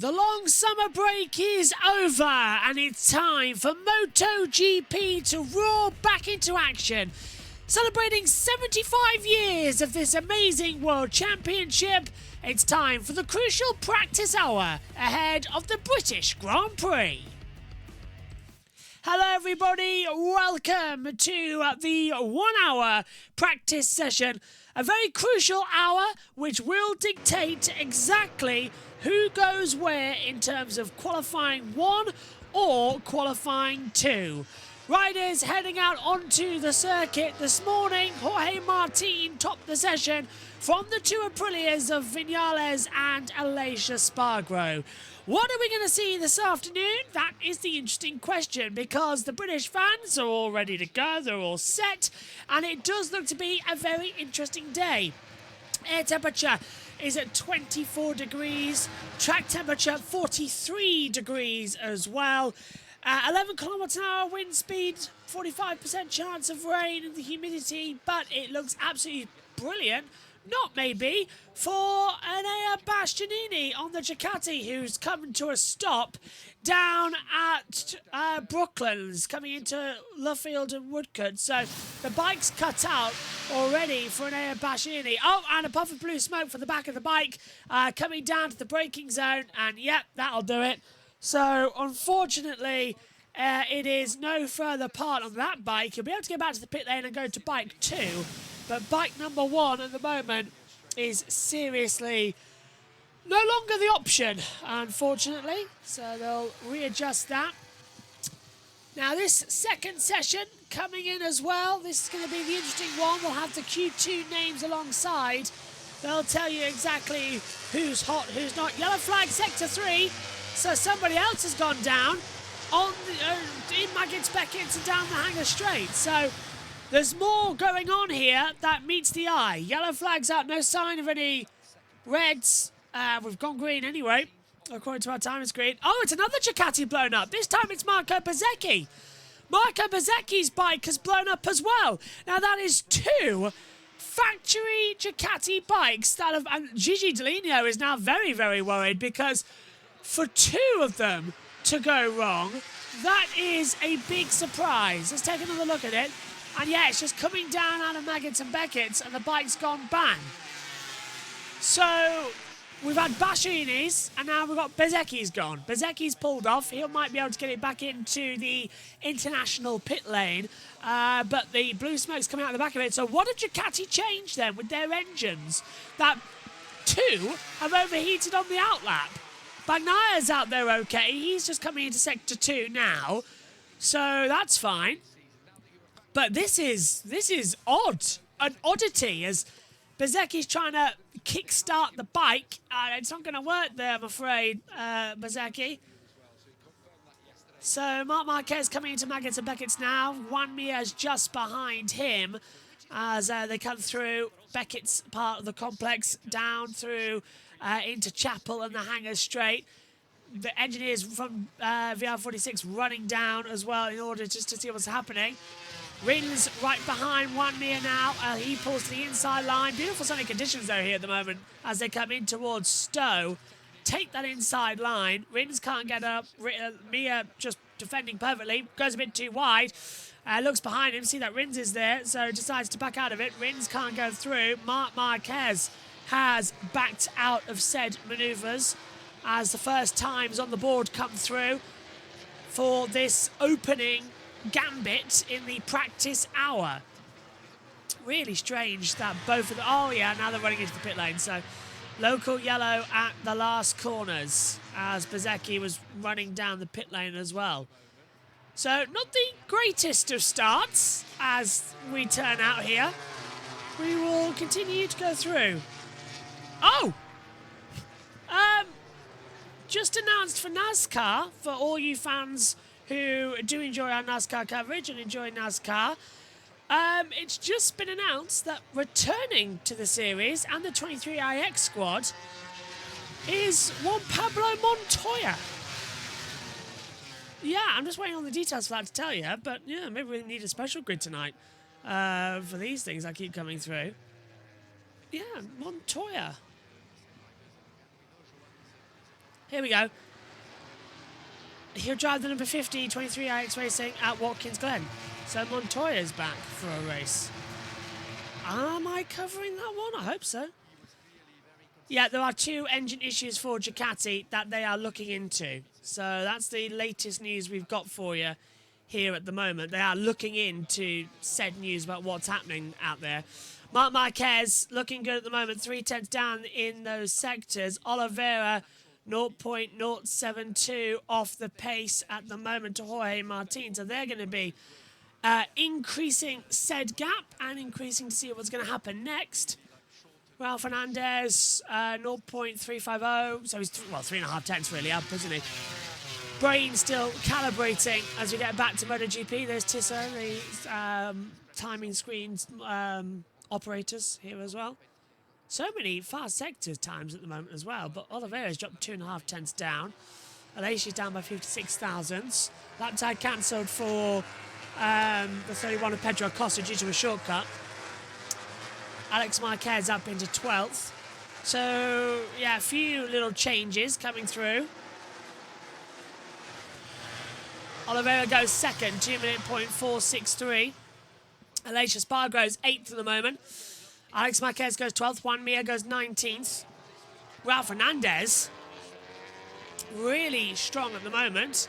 The long summer break is over and it's time for MotoGP to roar back into action. Celebrating 75 years of this amazing World Championship, it's time for the crucial practice hour ahead of the British Grand Prix. Hello everybody, welcome to the 1 hour practice session. A very crucial hour which will dictate exactly who goes where in terms of qualifying 1 or qualifying 2. Riders heading out onto the circuit this morning. Jorge Martin topped the session from the two Aprilias of Vinales and Aleix Espargaro. What are we going to see this afternoon? That is the interesting question, because the British fans are all ready to go, they're all set, and it does look to be a very interesting day. Air temperature is at 24 degrees, track temperature 43 degrees as well. 11 kilometres an hour wind speed, 45% chance of rain and the humidity, but it looks absolutely brilliant. Not maybe for Enea Bastianini on the Ducati, who's coming to a stop down at Brooklands, coming into Luffield and Woodcote. So the bike's cut out already for Enea Bastianini. Oh, and a puff of blue smoke from the back of the bike coming down to the braking zone, and yep, that'll do it. So unfortunately, it is no further part on that bike. You'll be able to get back to the pit lane and go to bike 2. But bike number 1 at the moment is seriously no longer the option, unfortunately. So they'll readjust that. Now this second session coming in as well. This is going to be the interesting one. We'll have the Q2 names alongside. They'll tell you exactly who's hot, who's not. Yellow flag sector 3. So somebody else has gone down on in Maggots Beckett's and down the Hanger Straight. So there's more going on here that meets the eye. Yellow flag's up, no sign of any reds. We've gone green anyway, according to our time screen. Oh, it's another Ducati blown up. This time it's Marco Bezzecchi. Marco Bezzecchi's bike has blown up as well. Now that is 2 factory Ducati bikes that have... And Gigi Dall'Igno is now very, very worried, because for 2 of them to go wrong, that is a big surprise. Let's take another look at it. And yeah, it's just coming down out of Maggots and Beckett's and the bike's gone bang. So we've had Bastianini's and now we've got Bezzecchi's gone. Bezzecchi's pulled off. He might be able to get it back into the international pit lane. But the blue smoke's coming out the back of it. So what have Ducati changed then with their engines? That 2 have overheated on the outlap. Bagnaya's out there okay. He's just coming into sector 2 now. So that's fine. But this is odd, an oddity, as Bezzecchi's trying to kickstart the bike. It's not going to work there, I'm afraid, Bezzecchi. So Marc Marquez coming into Maggots and Beckett's now. Juan Mia's just behind him as they come through Beckett's part of the complex, down through into Chapel and the Hanger Straight. The engineers from VR46 running down as well in order just to see what's happening. Rins right behind Juan Mir now. He pulls to the inside line. Beautiful sunny conditions though here at the moment as they come in towards Stowe. Take that inside line. Rins can't get up. Mir just defending perfectly. Goes a bit too wide. Looks behind him. See that Rins is there. So decides to back out of it. Rins can't go through. Marc Marquez has backed out of said manoeuvres as the first times on the board come through for this opening gambit in the practice hour. Really strange that both of the... Oh yeah, now they're running into the pit lane. So local yellow at the last corners as Bezzecchi was running down the pit lane as well. So not the greatest of starts as we turn out here. We will continue to go through. Oh! Just announced for NASCAR, for all you fans who do enjoy our NASCAR coverage and enjoy NASCAR, it's just been announced that returning to the series and the 23iX squad is one Pablo Montoya. Yeah, I'm just waiting on the details for that to tell you, but yeah, maybe we need a special grid tonight for these things that keep coming through. Yeah, Montoya. Here we go. He'll drive the number 50, 23 IX Racing at Watkins Glen. So Montoya's back for a race. Am I covering that one? I hope so. Yeah, there are 2 engine issues for Ducati that they are looking into. So that's the latest news we've got for you here at the moment. They are looking into said news about what's happening out there. Marc Marquez looking good at the moment. 3/10 down in those sectors. Oliveira 0.072 off the pace at the moment to Jorge Martin. So they're going to be increasing said gap and increasing to see what's going to happen next. Raul Fernandez 0.350. So he's 3.5 tenths really up, isn't he? Brain still calibrating as we get back to MotoGP. There's Tissa, the timing screens operators here as well. So many fast sectors times at the moment as well. But Oliveira's dropped 2.5 tenths down. Alesia's down by 56 thousandths. Lap time cancelled for the 31 of Pedro Acosta due to a shortcut. Alex Marquez up into 12th. So, yeah, a few little changes coming through. Oliveira goes second, 2:463. Aleix Espargaro's 8th at the moment. Alex Marquez goes 12th. Juan Mir goes 19th. Raul Fernandez, really strong at the moment.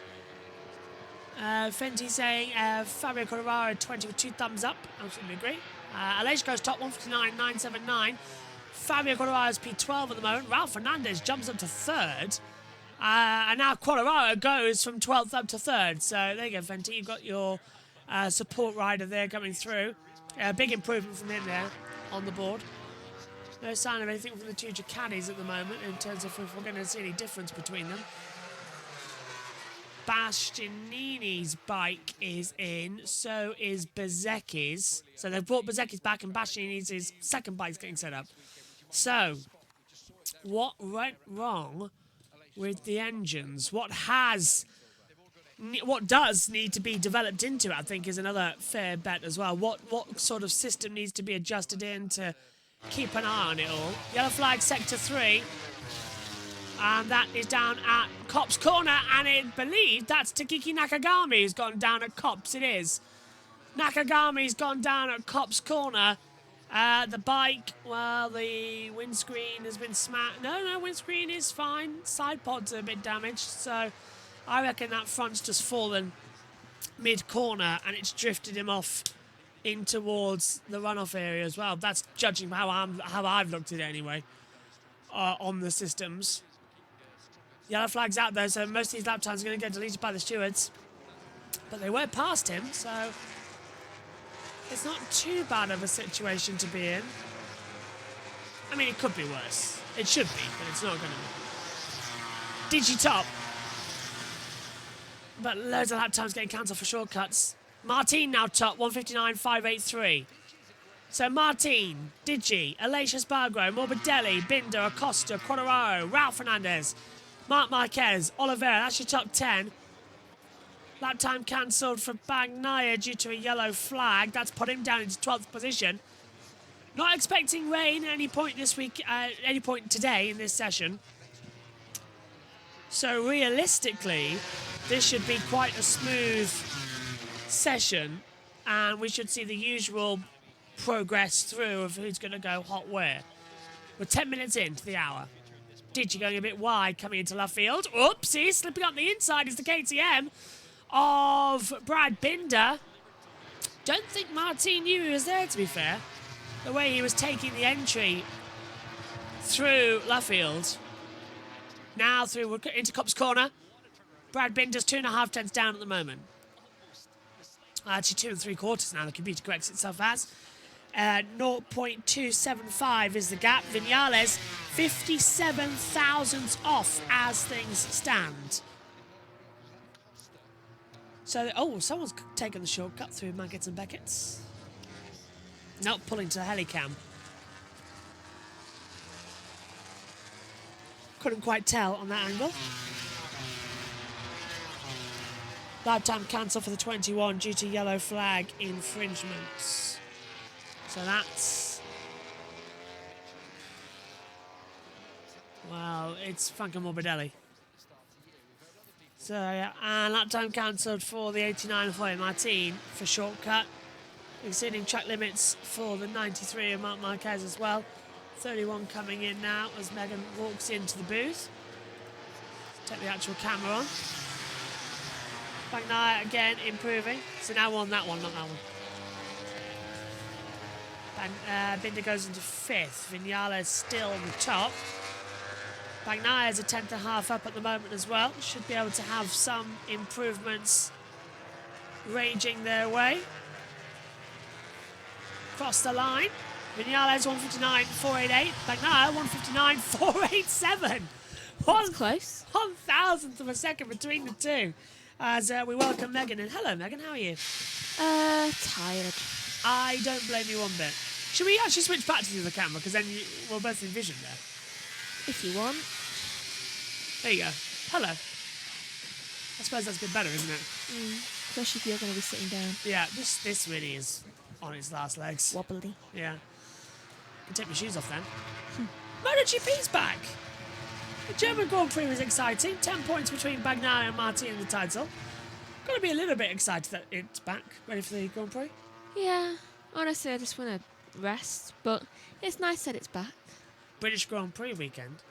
Fenty saying Fabio Quartararo 20 with 2 thumbs up. Absolutely agree. Aleix goes top 159.979. Fabio Quartararo's P12 at the moment. Raul Fernandez jumps up to 3rd. And now Quartararo goes from 12th up to 3rd. So there you go, Fenty. You've got your support rider there coming through. Big improvement from him there on the board. No sign of anything from the 2 Ducatis at the moment in terms of if we're going to see any difference between them. Bastianini's bike is in, so is Bezzecchi's. So they've brought Bezzecchi's back and Bastianini's second bike's getting set up. So, what went wrong with the engines? What does need to be developed into it, I think, is another fair bet as well. What sort of system needs to be adjusted in to keep an eye on it all? Yellow flag, sector 3. And that is down at Copse Corner, and I believe that's Takiki Nakagami who's gone down at Copse. It is. Nakagami's gone down at Copse Corner. The bike, well, the windscreen has been smashed. No, windscreen is fine. Side pods are a bit damaged, so I reckon that front's just fallen mid-corner and it's drifted him off in towards the runoff area as well. That's judging how I've looked at it anyway, on the systems. Yellow flag's out there, so most of these lap times are going to get deleted by the stewards. But they were past him, so it's not too bad of a situation to be in. I mean, it could be worse. It should be, but it's not going to be. Digitop. But loads of lap times getting cancelled for shortcuts. Martin now top, 159.583. So Martin, Digi, Aleix Espargaro, Morbidelli, Binder, Acosta, Quartararo, Raul Fernandez, Marc Marquez, Oliveira, that's your top 10. Lap time cancelled for Bagnaia due to a yellow flag. That's put him down into 12th position. Not expecting rain at any point this week, any point today in this session. So realistically, this should be quite a smooth session, and we should see the usual progress through of who's going to go hot where. We're 10 minutes into the hour. Digi going a bit wide, coming into left field. Oopsie, slipping up the inside is the KTM of Brad Binder. Don't think Martin knew he was there, to be fair. The way he was taking the entry through Luffield. Now through into Copse Corner. Brad Binder's 2.5 tenths down at the moment. Actually 2 3/4 now, the computer corrects itself as. 0.275 is the gap. Vinales, 57 thousandths off as things stand. So, someone's taken the shortcut through Maggots and Beckett's. Not pulling to the helicam. Couldn't quite tell on that angle. Lap time cancelled for the 21 due to yellow flag infringements. So that's... Well, it's Franco Morbidelli. So, yeah, and lap time cancelled for the 89 of Jorge Martin for shortcut. Exceeding track limits for the 93 of Marc Marquez as well. 31 coming in now as Megan walks into the booth. Take the actual camera on. Bagnaia again improving. So now on that one, not that one. Binder goes into 5th. Vinales still on the top. Bagnaia is a 10th and a half up at the moment as well. Should be able to have some improvements raging their way. Cross the line. Vinales 159.488. Bagnaia 159.487. That's close. 1,000th of a second between the two. As we welcome Megan in. Hello, Megan. How are you? Tired. I don't blame you one bit. Should we actually switch back to the other camera? Because then we'll both envision there. If you want. There you go. Hello. I suppose that's a bit better, isn't it? Especially if you're going to be sitting down. Yeah, this really is on its last legs. Wobbly. Yeah. Can take my shoes off then. MotoGP's back. The German Grand Prix was exciting. 10 points between Bagnaia and Martin in the title. Got to be a little bit excited that it's back. Ready for the Grand Prix? Yeah. Honestly, I just want to rest. But it's nice that it's back. British Grand Prix weekend.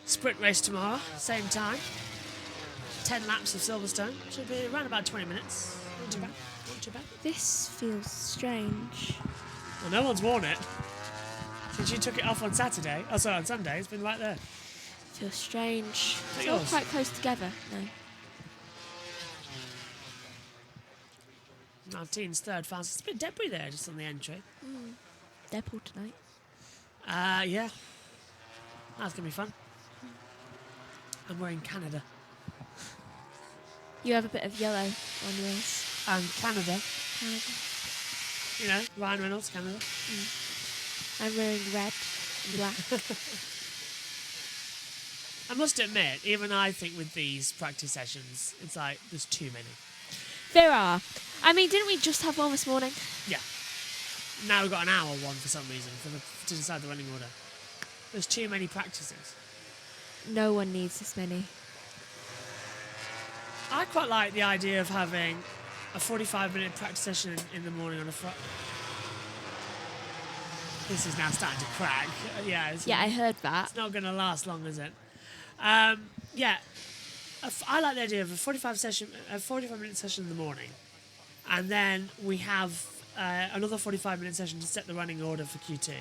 Sprint race tomorrow, same time. 10 laps of Silverstone. Should be around about 20 minutes. Not too bad. Not too bad. This feels strange. Well, no one's worn it. Since you took it off on Saturday. Oh, sorry, on Sunday. It's been right there. Feels strange. Is It's it all yours? quite close together. No. Martin's third fastest. It's a bit debris there just on the entry. Deadpool tonight. Yeah. That's going to be fun. And we're in Canada. You have a bit of yellow on yours. And Canada. Canada. You know, Ryan Reynolds, Canada. I'm wearing red and black. I must admit, even I think with these practice sessions, it's like there's too many. There are. I mean, didn't we just have one this morning? Yeah. Now we've got an hour one for some reason to decide the running order. There's too many practices. No one needs this many. I quite like the idea of having a 45-minute practice session in the morning on a Friday. This is now starting to crack. Yeah, I heard that. it's not going to last long, is it? Yeah, I like the idea of a 45-minute session in the morning, and then we have another 45-minute session to set the running order for Q2.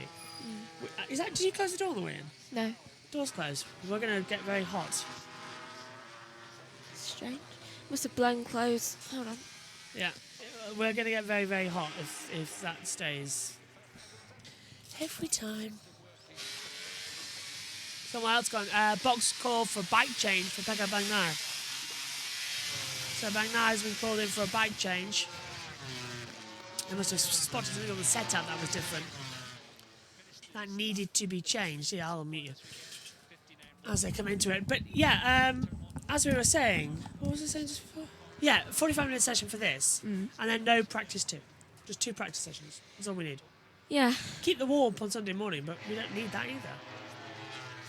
Did you close the door on the way in? No. Door's closed. We're going to get very hot. Strange. Must have blown clothes. Hold on. Yeah, we're going to get very, very hot if that stays. Every time. Someone else gone. Box call for bike change for Pekka Bagnaia. So Bagnaia has been called in for a bike change. They must have spotted something on the setup that was different. That needed to be changed. Yeah, I'll unmute you as they come into it. But yeah, as we were saying, what was I saying just before? Yeah, 45-minute session for this, and then no practice 2. Just 2 practice sessions. That's all we need. Yeah. Keep the warmth on Sunday morning, but we don't need that either.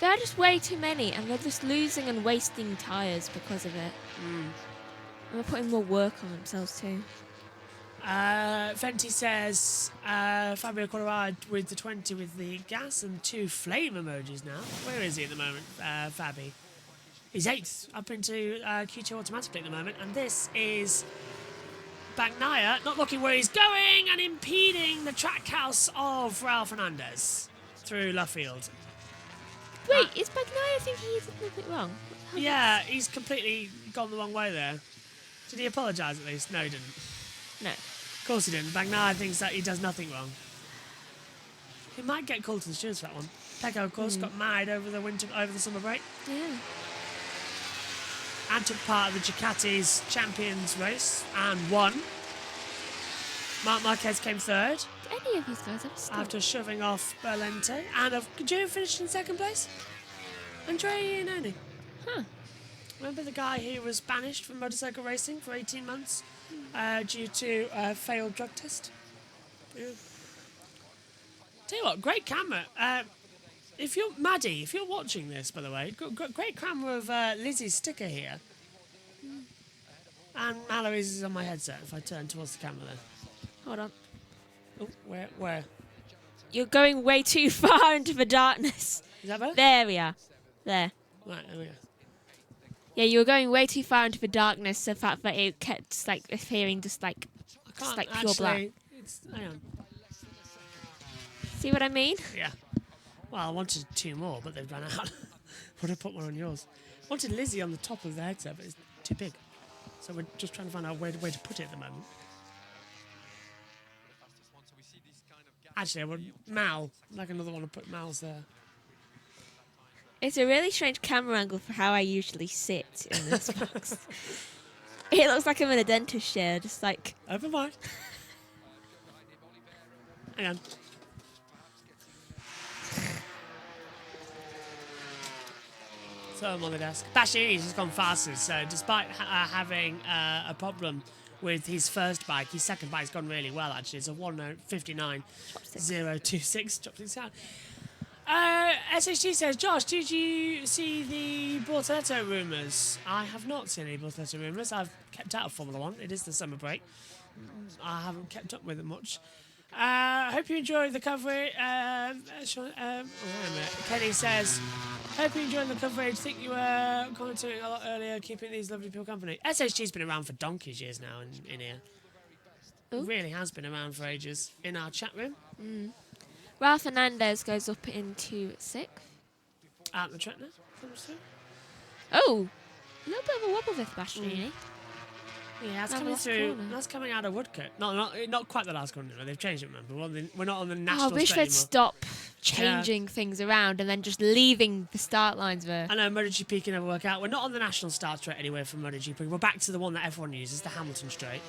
There are just way too many, and they're just losing and wasting tyres because of it. And they're putting more work on themselves too. Fenty says Fabio Colorado with the 20 with the gas and 2 flame emojis now. Where is he at the moment, Fabi? He's 8th up into Q2 automatically at the moment, and this is Bagnaia not looking where he's going and impeding the track house of Raul Fernandez through Luffield. Wait, is Bagnaia thinking he did nothing wrong? Yeah, he's completely gone the wrong way there. Did he apologise at least? No, he didn't. No. Of course he didn't. Bagnaia thinks that he does nothing wrong. He might get called to the stewards for that one. Pecco, of course, got married over the summer break. Yeah. And took part of the Ducati's Champions race and won. Marc Marquez came third Did any of these guys ever stop? after shoving off Berlente. And could you finished in second place? Andrea Iannone. Huh. Remember the guy who was banished from motorcycle racing for 18 months due to a failed drug test? Yeah. Tell you what, great camera. If you're Maddie, if you're watching this, by the way, great camera of Lizzie's sticker here. And Mallory's is on my headset. If I turn towards the camera, then. Hold on. Oh, where? You're going way too far into the darkness. Is that better? There we are. There. Right, there we go. Yeah, you were going way too far into the darkness. The fact that it kept like appearing just like pure black. Hang on. See what I mean? Yeah. Well, I wanted 2 more, but they've run out. Would have put one on yours. I wanted Lizzie on the top of the headset, but it's too big. So we're just trying to find out where to put it at the moment. Actually, I would Mal. Like another one to put Mal's there. It's a really strange camera angle for how I usually sit in this box. It looks like I'm in a dentist chair, just like... Open wide. Hang on. So I'm on the desk. Bashi's has gone fastest, so despite having a problem with his first bike, his second bike's gone really well, actually. It's a 1:59.026 chopstick sound. SHT says, Josh, did you see the Bortoletto rumours? I have not seen any Bortoletto rumours. I've kept out of Formula 1. It is the summer break. I haven't kept up with it much. Hope you enjoyed the coverage. Wait a minute. Kenny says, hope you enjoyed the coverage. Think you were commenting a lot earlier, keeping these lovely people company. SHG's been around for donkey's years now in here. Ooh. It really has been around for ages in our chat room. Mm. Ralph Fernandez goes up into 6th. At the track now. Oh, a little bit of a wobble with Bastianini. Yeah, that's coming through. Corner. That's coming out of Woodcote. Not quite the last corner. They've changed it. Remember, we're not on the national. I wish straight they'd stop changing things around and then just leaving the start lines there. I know MotoGP can never work out. We're not on the national start straight anyway from MotoGP. We're back to the one that everyone uses, the Hamilton straight.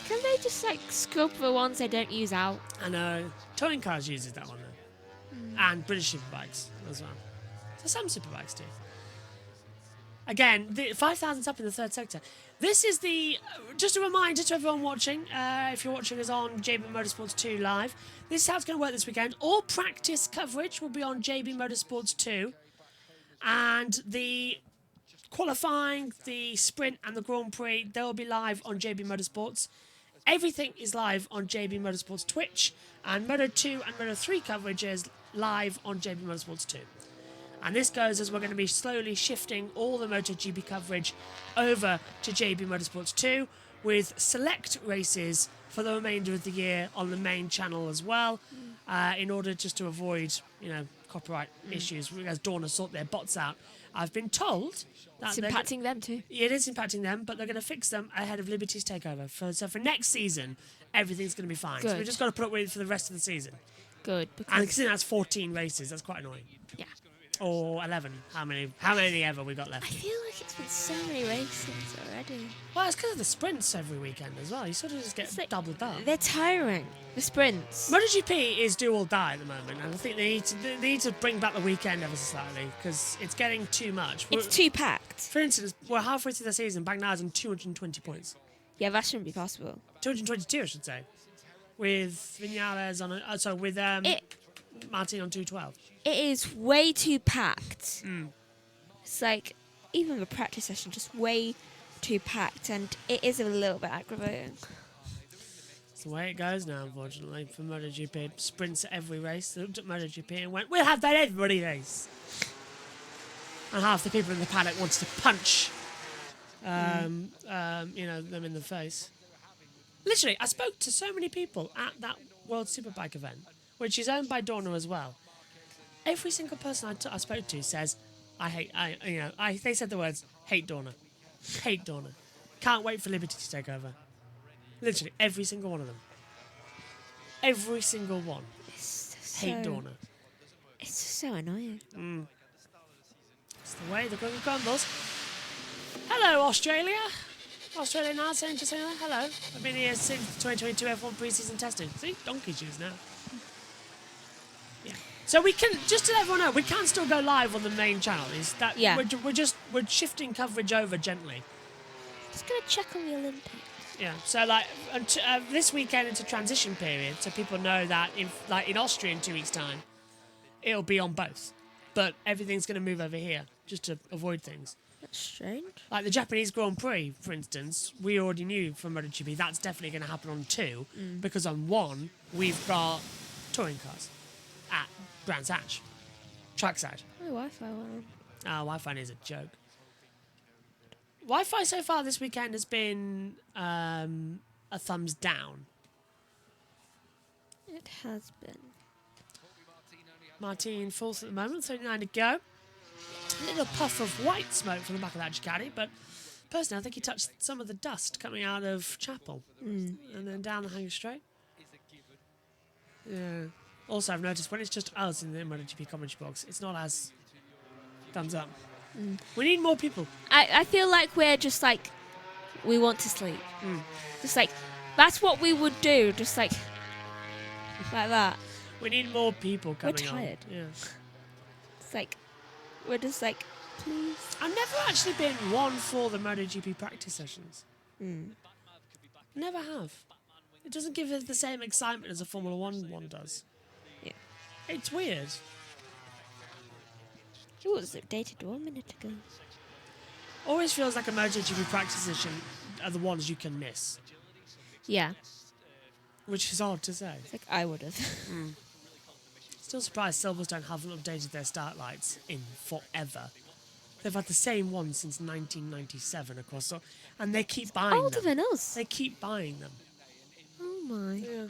Can they just like scrub the ones they don't use out? I know. Touring Cars uses that one though, and British Superbikes as well. So some Superbikes do. Again, the 5,000's up in the third sector. This is just a reminder to everyone watching, if you're watching us on JBMotorsports 2 live, this is how it's going to work this weekend. All practice coverage will be on JBMotorsports 2, and the qualifying, the sprint and the Grand Prix, they'll be live on JBMotorsports. Everything is live on JBMotorsports Twitch, and Moto 2 and Moto 3 coverage is live on JBMotorsports 2. And this goes as we're going to be slowly shifting all the MotoGP coverage over to JB Motorsports 2 with select races for the remainder of the year on the main channel as well, in order just to avoid, copyright issues as Dorna sort their bots out. I've been told that it's impacting them too. It is impacting them, but they're going to fix them ahead of Liberty's takeover. So for next season, everyththing's going to be fine. Good. So we've just got to put up with it for the rest of the season. Good. And considering that's 14 races, that's quite annoying. Yeah. Or 11. How many ever we got left? I feel like it's been so many races already. Well, it's because of the sprints every weekend as well. You sort of just get doubled up. They're tiring. The sprints. MotoGP is do or die at the moment, and I think they need to bring back the weekend ever so slightly because it's getting too much. It's too packed. For instance, we're halfway through the season. Bagnar's on 220 points. Yeah, that shouldn't be possible. 222, I should say. With Vinales on Martin on 212. It is way too packed. It's like, even the practice session, just way too packed, and it is a little bit aggravating. It's the way it goes now, unfortunately, for MotoGP. Sprints at every race. They looked at MotoGP and went, we'll have that every race. And half the people in the paddock wanted to punch, them in the face. Literally, I spoke to so many people at that World Superbike event, which is owned by Dorna as well. Every single person I spoke to says, they said the words, hate Dorna. Hate Dorna. Can't wait for Liberty to take over. Literally, every single one of them. Every single one. Hate Dorna. It's just so annoying. It's the way the cookie crumbles. Hello, Australia. Australia now saying to say hello. I've been here since 2022 F1 pre-season testing. See? Donkey shoes now. Yeah. So we can, just to let everyone know, we can still go live on the main channel. Is that we're shifting coverage over gently. Just gonna check on the Olympics. Yeah. So this weekend it's a transition period, so people know that in Austria in 2 weeks' time, it'll be on both, but everything's gonna move over here just to avoid things. That's strange. Like the Japanese Grand Prix, for instance, we already knew from MotoGP that's definitely going to happen on 2, because on 1 we've got touring cars at Brands Hatch, trackside. My Wi-Fi went on. Wi-Fi is a joke. Wi-Fi so far this weekend has been a thumbs down. It has been. Martin fourth at the moment, 39 to go. A little puff of white smoke from the back of that Ducati, but personally I think he touched some of the dust coming out of Chapel and then down the Hanger Straight. Yeah. Also, I've noticed when it's just us in the MotoGP commentary box, it's not as thumbs up. We need more people. I feel like we're just like, we want to sleep. Just like, that's what we would do, just like that. We need more people coming We're tired. on. Yeah. It's like, we're just like, please. I've never actually been one for the MotoGP practice sessions. Never have. It doesn't give it the same excitement as a Formula one does. Yeah. It's weird. It was updated 1 minute ago. Always feels like a MotoGP practice session are the ones you can miss, Yeah. which is odd to say. It's like, I would have. Still surprised Silverstone haven't updated their start lights in forever. They've had the same one since 1997 across, and they keep buying Older them. than us. They keep buying them. Oh my. Yeah.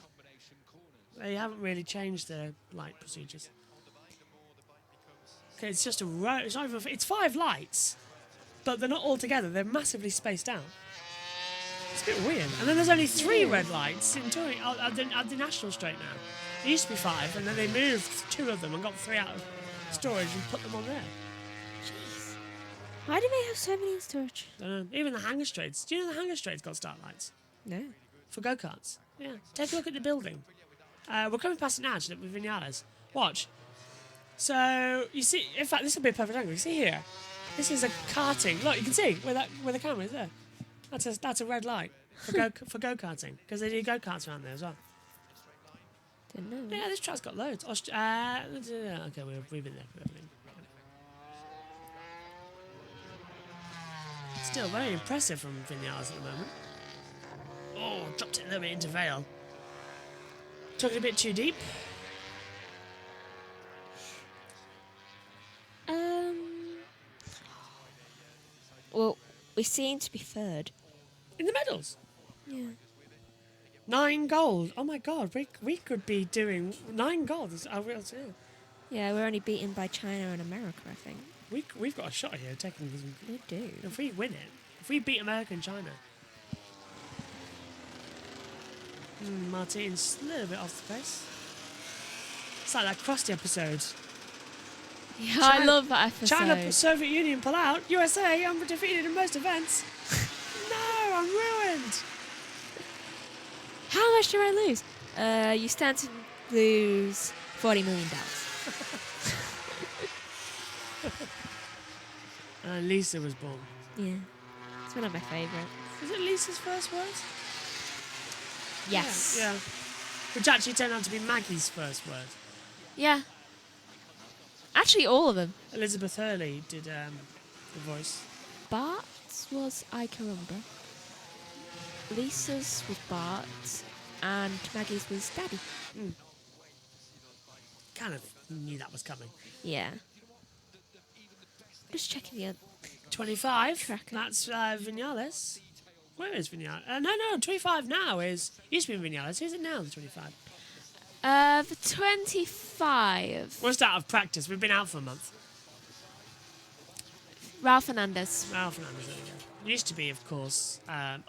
They haven't really changed their light procedures. Okay, it's just a row. It's not even. It's 5 lights, but they're not all together. They're massively spaced out. It's a bit weird. And then there's only 3 red lights in touring at the National Straight now. There used to be 5, and then they moved 2 of them and got 3 out of storage and put them on there. Jeez. Why do they have so many in storage? I don't know. Even the Hanger Straights. Do you know the Hanger Straights got start lights No. for go-karts? Yeah. Take a look at the building. We're coming past it now, actually, with Vinales. Watch. So, you see, in fact, this will be a perfect angle. You see here? This is a karting. Look, you can see where the camera is there. That's a red light for go-karting, because they do go-karts around there as well. Didn't know. Yeah, this track's got loads. Okay, we've been there. Still very impressive from Vinales at the moment. Oh, dropped it a little bit into Vale. Took it a bit too deep. Well, we seem to be third. In the medals. Yeah. 9 gold. Oh my god, we could be doing 9 gold. Yeah, we're only beaten by China and America, I think. We've got a shot here taking this. We do. If we win it, if we beat America and China. Martin's a little bit off the pace. It's like that Krusty episode. Yeah, I love that episode. China, Soviet Union pull out. USA undefeated in most events. No, I'm ruined. How much do I lose? You stand to lose $40 million. Lisa was born. Yeah. It's one of my favourites. Was it Lisa's first words? Yes. Yeah. Which actually turned out to be Maggie's first word. Yeah. Actually, all of them. Elizabeth Hurley did the voice. Bart's was I Carumba. Lisa's was Bart. And Maggie's was Daddy. Kind of knew that was coming. Yeah. Just checking the other. 25. Tracker. That's Vinales. Where is Vinales? No, 25 now is... Used to be Vinales. Who's it now, the 25? The 25. We're just out of practice. We've been out for a month. Ralph Fernandez. Ralph Fernandez, there we go. Used to be, of course. And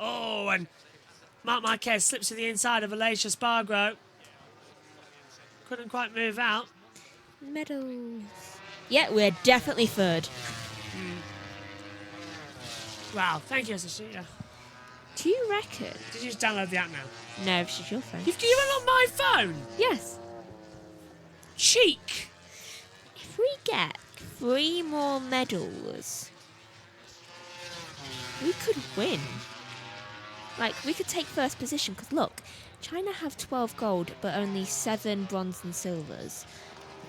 Marc Marquez slips to the inside of Alicia Spargo. Couldn't quite move out. Medals. Yeah, we're definitely third. Wow, thank you, Sister. Yeah. Do you reckon? Did you just download the app now? No, she's your phone. You've given on my phone? Yes. Cheek. If we get 3 more medals, we could win. Like, we could take first position, because look, China have 12 gold, but only 7 bronze and silvers.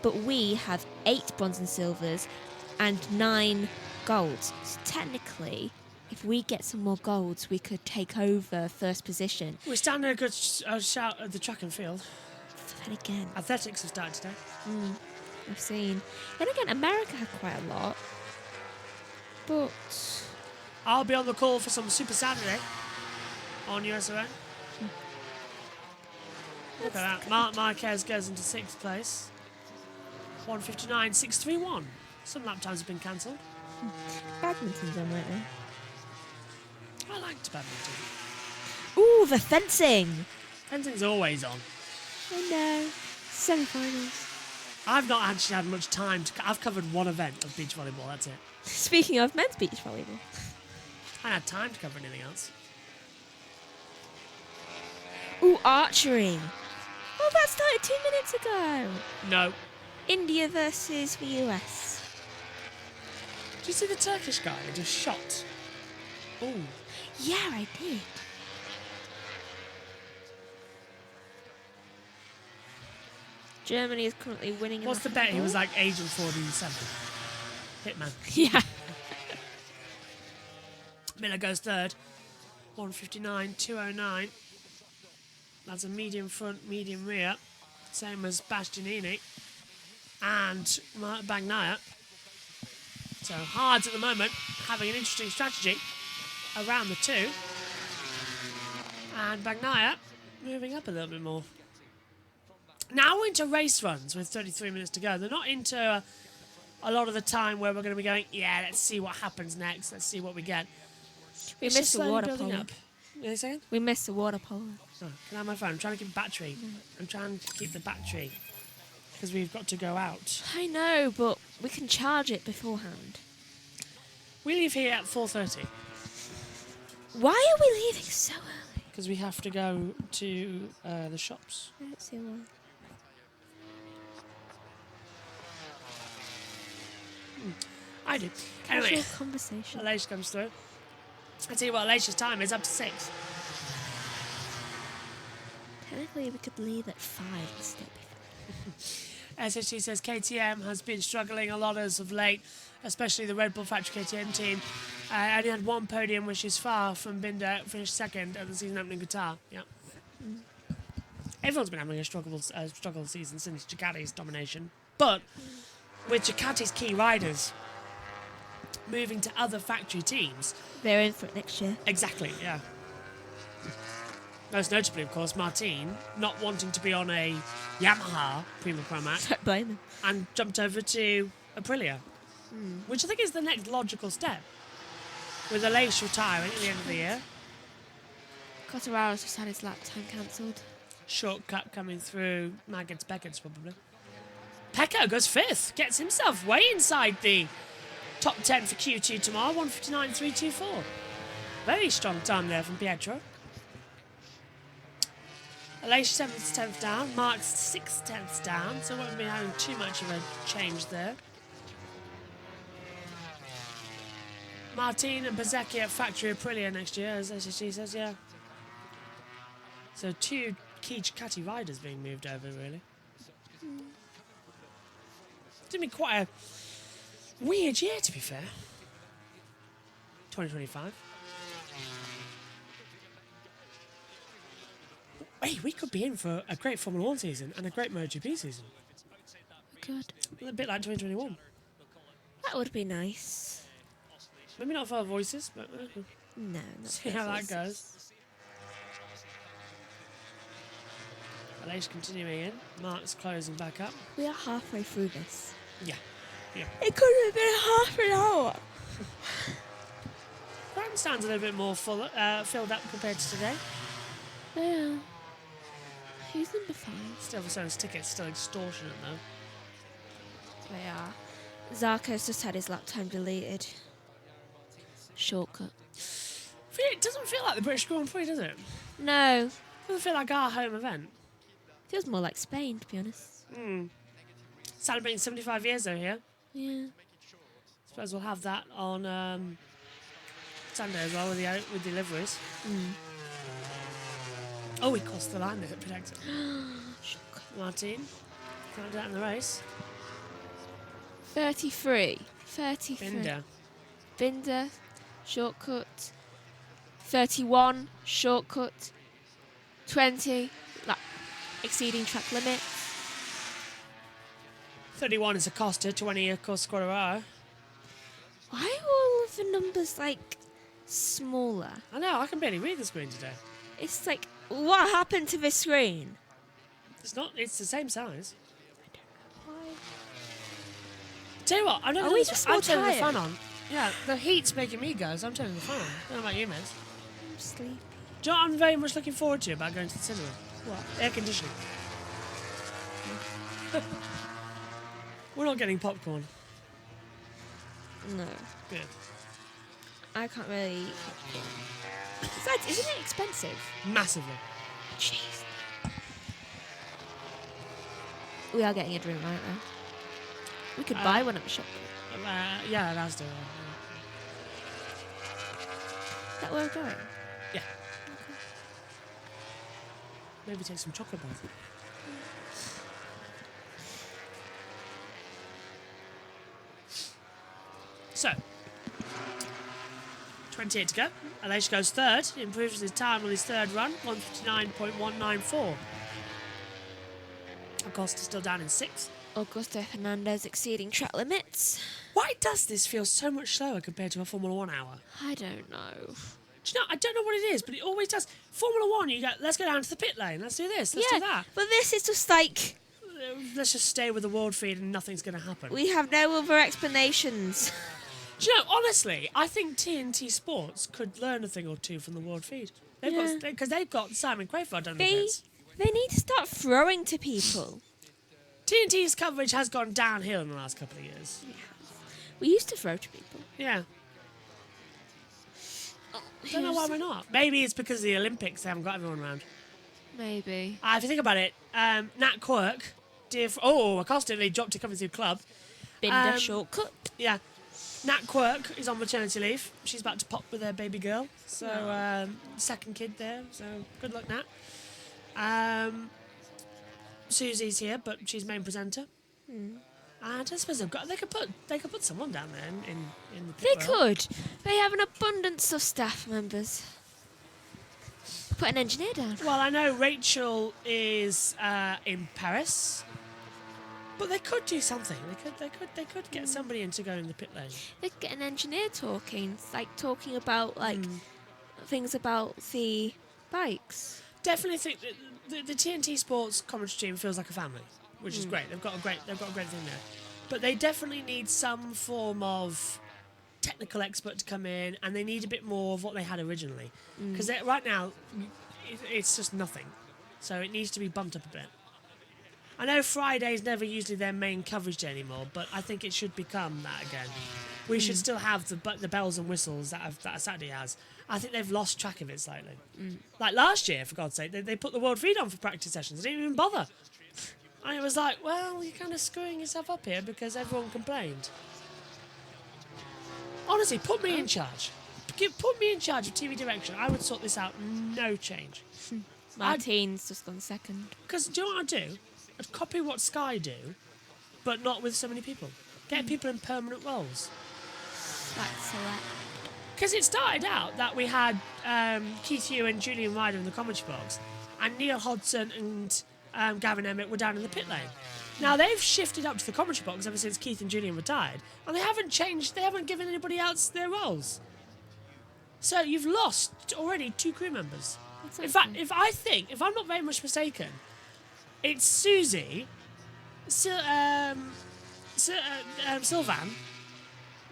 But we have 8 bronze and silvers, and 9 golds. So technically, if we get some more golds, we could take over first position. We're standing a good shout at the track and field. Then again, Athletics have started today. I've seen. Then again, America had quite a lot. But I'll be on the call for some Super Saturday on USON. Look at that. Mark Marquez goes into 6th place. 1:59.631. Some lap times have been cancelled. badminton's on right now. I liked badminton. Ooh, the fencing. Fencing's always on. I know. Semi-finals. I've not actually had much time to... I've covered one event of beach volleyball, that's it. Speaking of men's beach volleyball. I haven't had time to cover anything else. Ooh, archery. Oh, that started 2 minutes ago. No. India versus the US. Did you see the Turkish guy who just shot? Ooh. Yeah, I did. Germany is currently winning. What's the bet? He was like Agent 47. Hitman. Yeah. Miller goes third. 1:59.209. That's a medium front, medium rear. Same as Bastianini and Bagnaia. So Hards at the moment having an interesting strategy around the two. And Bagnaia moving up a little bit more. Now we're into race runs with 33 minutes to go. They're not into a lot of the time where we're going to be going, yeah, let's see what happens next. Let's see what we get. We It's missed just the slowly water building polo. up. What are you saying? We missed the water polo. Oh, can I have my phone? I'm trying to keep battery. I'm trying to keep the battery because we've got to go out. I know, but we can charge it beforehand. We leave here at 4:30 Why are we leaving so early? because we have to go to the shops. I don't see why. I do. Anyway, Casual conversation. Alicia comes through. I tell you what, Alicia's time is up to 6. Technically, we could leave at 5 and still be fine. As she says, KTM has been struggling a lot as of late, especially the Red Bull Factory KTM team. Only had one podium, which is far from Binder, finished second at the season opening Qatar. Yep. Everyone's been having a struggle season since Ducati's domination. But with Ducati's key riders moving to other factory teams. They're in for it next year. Exactly, yeah. Most notably, of course, Martin not wanting to be on a Yamaha Prima Promac Don't blame him. and jumped over to Aprilia, which I think is the next logical step. With Aleix retiring at the end of the year, Quartararo's just had his lap time cancelled. shortcut coming through Maggots Beckett's probably. Pecco goes 5th, gets himself way inside the top 10 for Q2 tomorrow, 1:59.324. Very strong time there from Pietro. Aleix 7th, 10th down, Mark's 6th, 10th down, so won't be having too much of a change there. Martin and Bezzecchi at Factory Aprilia next year, as she says, yeah. So 2 key Ducati riders being moved over, really. It's going to be quite a weird year, to be fair. 2025. Hey, we could be in for a great Formula 1 season and a great MotoGP season. Good. A bit like 2021. That would be nice. Maybe not for our voices, but No, not see how that voices. goes. Aleix continuing in. Mark's closing back up. We are halfway through this. Yeah. It could have been half an hour. Grandstand's a little bit more filled up compared to today. Yeah. Who's number 5? Still for So's tickets, still extortionate though. They are. Zarco's just had his lap time deleted. Shortcut. It doesn't feel like the British Grand Prix, does it? No. Doesn't feel like our home event. Feels more like Spain, to be honest. Celebrating 75 years though here. Yeah. Suppose we'll have that on Sunday as well with deliveries. Oh, we crossed the line there at Protector. Shortcut. Martin, can't do that in the race. 33. 33. Binder. Binder, shortcut. 31, shortcut. 20, exceeding track limit. 31 is Acosta, 20 of course Quartararo. Why are all of the numbers smaller? I know, I can barely read the screen today. It's what happened to this screen? It's the same size. I don't know why. Tell you what, I'm Are we just more turning the fan tired? on. Yeah, the heat's making me go, so I'm turning the fan on. I don't know about you, Miz. I'm sleepy. Do you know what I'm very much looking forward to about going to the cinema? What? Air conditioning. We're not getting popcorn. No, Good. I can't really eat popcorn. Besides, isn't it expensive? Massively. Jeez. We are getting a drink right now. We could buy one at the shop. Yeah, that's the Is that where we're going? Yeah. Maybe take some chocolate bars. So, 28 to go. Aleix goes third. He improves his time on his third run, 159.194. Acosta still down in sixth. Augusto Fernandez exceeding track limits. Why does this feel so much slower compared to a Formula 1 hour? I don't know. Do you know, I don't know what it is, but it always does. Formula 1, you go, let's go down to the pit lane, let's do this, let's do that. But this is just Let's just stay with the world feed and nothing's going to happen. we have no other explanations. Do you know, honestly, I think TNT Sports could learn a thing or two from the world feed. Because they've got Simon Crayford on the pits. They need to start throwing to people. TNT's coverage has gone downhill in the last couple of years. We used to throw to people. Yeah. Don't know why we're not. Maybe it's because of the Olympics, they haven't got everyone around. Maybe. If you think about it, Nat Quirk, Acosta, they dropped to coming through club. Binder shortcut. Yeah. Nat Quirk is on maternity leave. She's about to pop with her baby girl. So, second kid there. So, good luck, Nat. Susie's here, but she's main presenter. And I suppose they could put someone down there in the They pit row. could. They have an abundance of staff members. Put an engineer down. Well, I know Rachel is in Paris, but they could do something. They could get somebody in to go in the pit lane. They could get an engineer talking, talking about things about the bikes. Definitely think that the TNT Sports commentary team feels like a family, which is great. They've got a great thing there, but they definitely need some form of technical expert to come in, and they need a bit more of what they had originally. Because right now, it's just nothing. So it needs to be bumped up a bit. I know Friday's never usually their main coverage day anymore, but I think it should become that again. We should still have the bells and whistles that Saturday has. I think they've lost track of it slightly. Like last year, for God's sake, they put the World Feed on for practice sessions. They didn't even bother. And it was like, well, you're kind of screwing yourself up here because everyone complained. Honestly, put me in charge. Put me in charge of TV direction. I would sort this out. No change. Martine's just gone second. Because do you know what I'd do? I'd copy what Sky do, but not with so many people. Get people in permanent roles. That's select. Because it started out that we had Keith Hugh and Julian Ryder in the commentary box, and Neil Hodgson and Gavin Emmett were down in the pit lane. Now they've shifted up to the commentary box ever since Keith and Julian retired, and they haven't changed. They haven't given anybody else their roles. So you've lost already 2 crew members. In fact, if I'm not very much mistaken, it's Susie, Sylvan,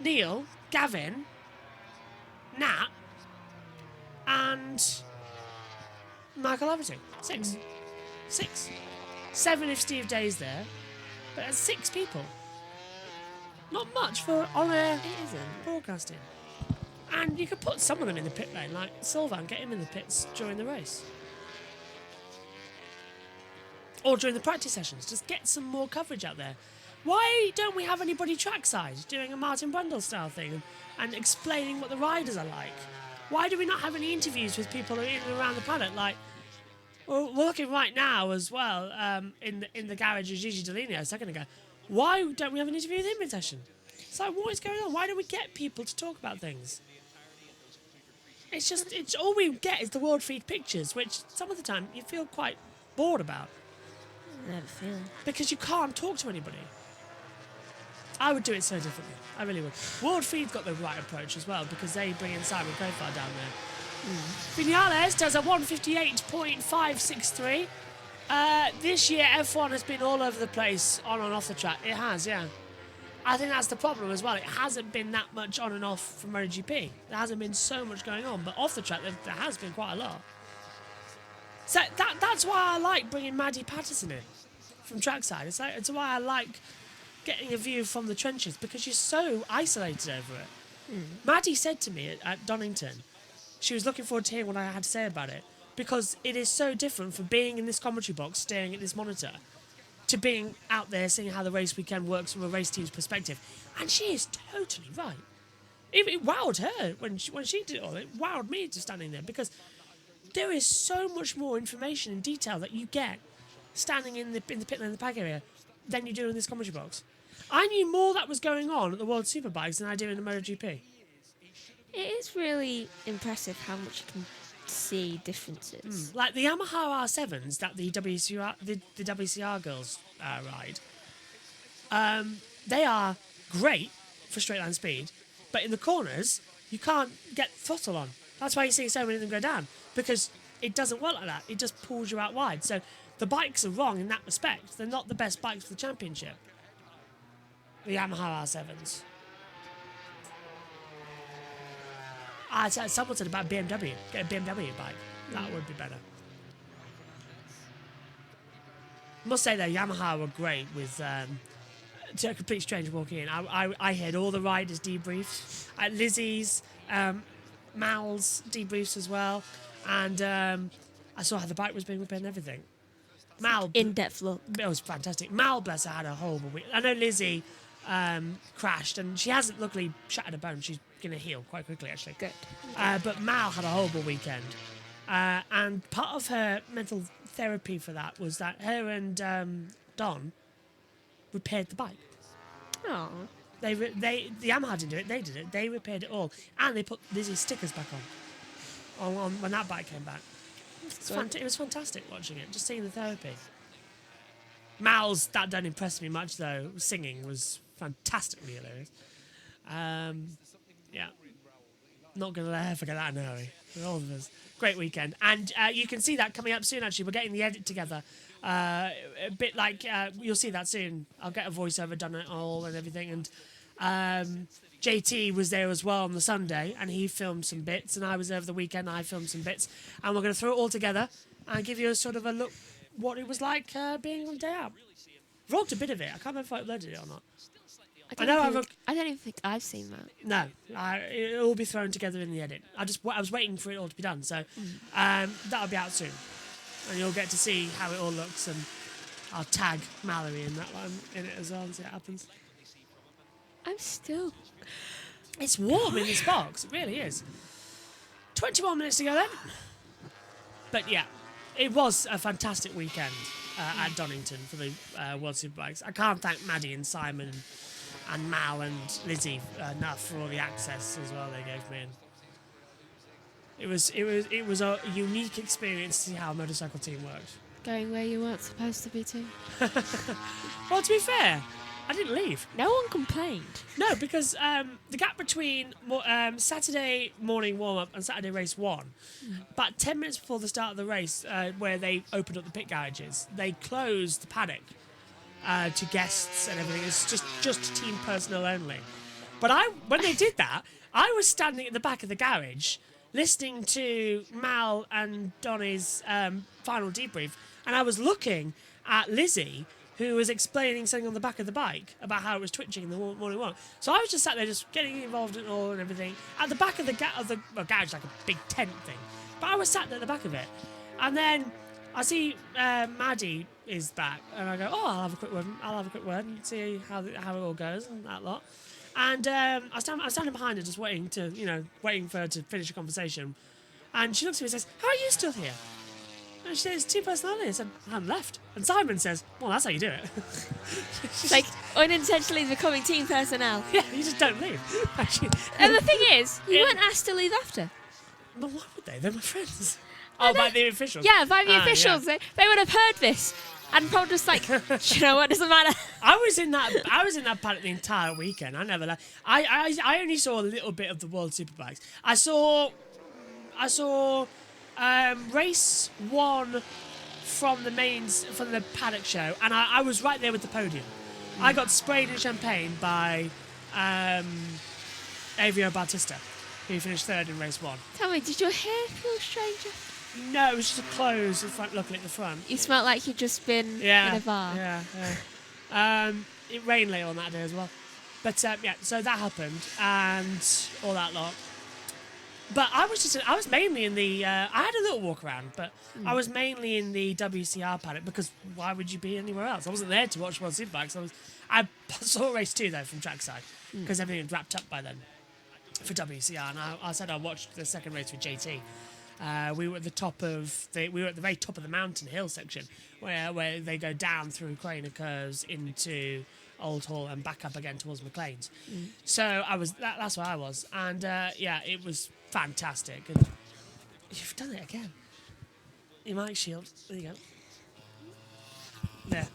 Neil, Gavin, Nat, and Michael Overton. 6. 7 if Steve Day's there, but that's 6 people. Not much for on-air broadcasting. And you could put some of them in the pit lane, like Sylvan, get him in the pits during the race. Or during the practice sessions, just get some more coverage out there. Why don't we have anybody trackside doing a Martin Brundle style thing and explaining what the riders are like? Why do we not have any interviews with people in and around the paddock? Like, we're looking right now as well in the garage of Gigi Dell'Ineo a second ago. Why don't we have an interview with him in session? It's like, what is going on? Why don't we get people to talk about things? It's all we get is the world feed pictures, which some of the time you feel quite bored about. Never feel. Because you can't talk to anybody. I would do it so differently. I really would. World Feed's got the right approach as well because they bring in Simon Kofar down there. Vinales does a 158.563. This year, F1 has been all over the place on and off the track. It has, yeah. I think that's the problem as well. It hasn't been that much on and off from MotoGP. There hasn't been so much going on, but off the track, there has been quite a lot. So that's why I like bringing Maddie Patterson in from trackside. It's why I like getting a view from the trenches because you're so isolated over it. Maddie said to me at Donington, she was looking forward to hearing what I had to say about it because it is so different from being in this commentary box, staring at this monitor, to being out there seeing how the race weekend works from a race team's perspective. And she is totally right. It wowed her when she did it all. It wowed me just standing there because there is so much more information and detail that you get standing in the pit lane in the paddock area than you do in this commentary box. I knew more that was going on at the World Superbikes than I do in the MotoGP. It is really impressive how much you can see differences. Like the Yamaha R7s that the WCR girls ride, they are great for straight line speed, but in the corners you can't get throttle on. That's why you're seeing so many of them go down, because it doesn't work like that. It just pulls you out wide. So the bikes are wrong in that respect. They're not the best bikes for the championship. The Yamaha R7s. Someone said about BMW. Get a BMW bike. That would be better. Must say though, Yamaha were great with to a complete stranger walking in. I heard all the riders' debriefs, Lizzie's, Mal's debriefs as well, and I saw how the bike was being repaired and everything. Mal, In-depth look. it was fantastic. Mal, bless her, had a horrible week. I know Lizzie crashed, and she hasn't luckily shattered a bone. She's going to heal quite quickly, actually. Good. But Mal had a horrible weekend. And part of her mental therapy for that was that her and Don repaired the bike. Oh. The Yamaha didn't do it, they did it. They repaired it all. And they put Lizzie's stickers back on when that bike came back. It was fantastic watching it, just seeing the therapy. Mal's, that don't impress me much though. Singing was fantastically hilarious. Yeah. Not going to let her forget that in a hurry. For all of us. Great weekend. And you can see that coming up soon, actually. We're getting the edit together. A bit like, you'll see that soon. I'll get a voiceover done it all and everything. And JT was there as well on the Sunday, and he filmed some bits. And I was there over the weekend, and I filmed some bits. And we're going to throw it all together and give you a sort of a look what it was like being on day out. Vlogged a bit of it. I can't remember if I uploaded it or not. I don't even think I've seen that. No, it'll all be thrown together in the edit. I was waiting for it all to be done, so that'll be out soon, and you'll get to see how it all looks. And I'll tag Mallory in that one in it as well and see what happens. It's warm in this box. It really is. 21 minutes to go then. But yeah, it was a fantastic weekend at Donington for the World Superbikes. I can't thank Maddie and Simon and Mal and Lizzie enough for all the access as well they gave me. It was a unique experience to see how a motorcycle team worked. Going where you weren't supposed to be too. Well, to be fair, I didn't leave. No one complained. No, because the gap between Saturday morning warm-up and Saturday race 1, about 10 minutes before the start of the race, where they opened up the pit garages, they closed the paddock to guests and everything. It's just team personnel only. But when they did that, I was standing at the back of the garage listening to Mal and Donny's final debrief, and I was looking at Lizzie, who was explaining something on the back of the bike about how it was twitching in the morning walk. So I was just sat there just getting involved in it all and everything at the back of the garage, like a big tent thing. But I was sat there at the back of it. And then I see Maddie is back, and I go, I'll have a quick word and see how it all goes and that lot. And I'm standing behind her just waiting for her to finish a conversation. And she looks at me and says, "How are you still here?" And she says, 2 personalities. And I'm left. And Simon says, well, that's how you do it. It's like unintentionally becoming team personnel. Yeah, you just don't leave. Actually, And the thing is, you weren't asked to leave after. well, why would they? They're my friends. Oh, by the officials? Yeah, by the officials. Yeah. They would have heard this and probably just like, you know what, doesn't matter. I was in that paddock the entire weekend. I never left. I only saw a little bit of the World Superbikes. I saw race 1 from the paddock show, and I was right there with the podium. I got sprayed in champagne by Avio Bautista, who finished 3rd in race 1. Tell me, did your hair feel stranger? No, it was just the clothes in front, looking at the front. You smelled like you'd just been in a bar. Yeah. It rained later on that day as well. But so that happened and all that lot. But I was mainly in the. I had a little walk around, but I was mainly in the WCR paddock because why would you be anywhere else? I wasn't there to watch World Superbikes. I saw race 2 though from trackside because everything had wrapped up by then for WCR, and I said I watched the second race with JT. We were at the very top of the mountain hill section where they go down through Craner curves into Old Hall and back up again towards McLean's. So I was that's where I was, and it was fantastic. And you've done it again. Your mic shield. There you go. There.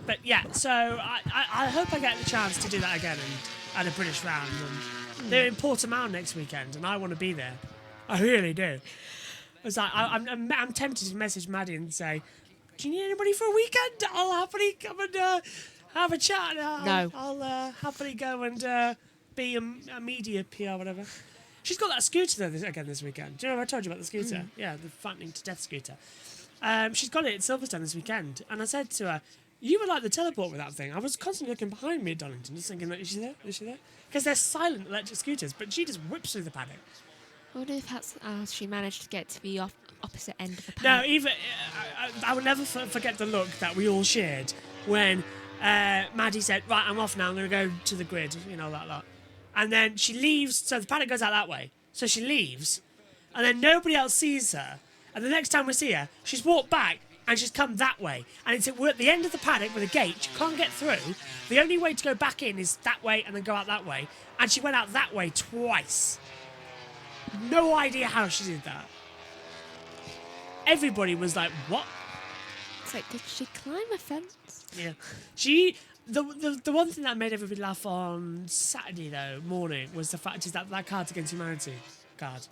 But yeah, so I hope I get the chance to do that again and at a British round. And they're in Portimao next weekend, and I want to be there. I really do. It's like I'm tempted to message Maddie and say, "Do you need anybody for a weekend? I'll happily come and have a chat. I'll happily go and be a media PR, whatever." She's got that scooter though this weekend. Do you know what I told you about the scooter? Yeah, the fattening to death scooter. She's got it at Silverstone this weekend, and I said to her, "You were like the teleport with that thing." I was constantly looking behind me at Donington, just thinking, like, "Is she there? Is she there?" Because they're silent electric scooters, but she just whips through the paddock. I wonder if that's she managed to get to the opposite end of the No, paddock. even I will never forget the look that we all shared when Maddie said, "Right, I'm off now. I'm going to go to the grid," that lot. And then she leaves, so the paddock goes out that way. So she leaves, and then nobody else sees her. And the next time we see her, she's walked back and she's come that way. And we're at the end of the paddock with a gate. You can't get through. The only way to go back in is that way and then go out that way. And she went out that way twice. No idea how she did that. Everybody was like, "What?" It's like, did she climb a fence? Yeah. The one thing that made everybody laugh on Saturday though morning was the fact is that Cards Against Humanity card.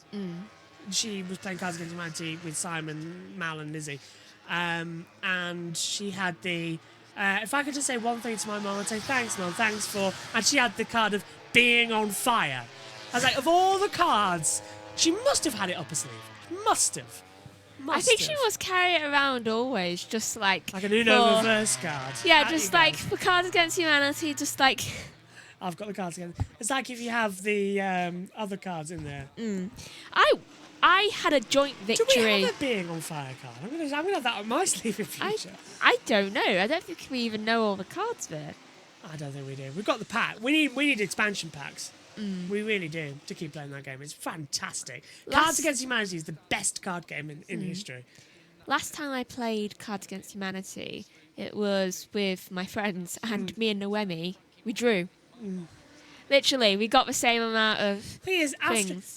She was playing Cards Against Humanity with Simon, Mal, and Lizzie, and she had the. If I could just say one thing to my mum, I'd say thanks, Mum, thanks for. And she had the card of being on fire. I was like, of all the cards, she must have had it up her sleeve. Must have. I think she must carry it around always, just like an Uno reverse card. Yeah, just like for Cards Against Humanity, just like. I've got the cards again. It's like if you have the other cards in there. I had a joint victory. Do we have a being on fire card? I'm gonna have that on my sleeve in future. I don't know. I don't think we even know all the cards there. I don't think we do. We've got the pack. We need expansion packs. We really do to keep playing that game. It's fantastic. Cards Against Humanity is the best card game in history. Last time I played Cards Against Humanity, it was with my friends, and me and Noemi, we drew. Literally, we got the same amount of things.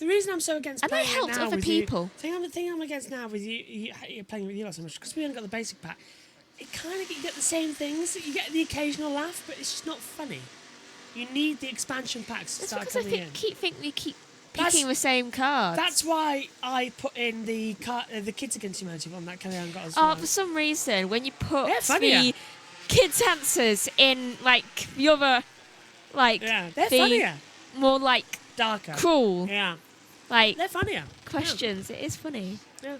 The reason I'm so against and playing they helped it now other with people. The thing I'm against now with you playing with you so much because we haven't got the basic pack. It kind of you get the same things. You get the occasional laugh, but it's just not funny. You need the expansion packs to start coming in. We keep picking the same cards. That's why I put in the Kids Against Humanity one that Kellyanne got as well. For some reason, when you put the kids' answers in like the other, like they're funnier, more like darker, cruel. Yeah, like they're funnier questions. It is funny. Yeah.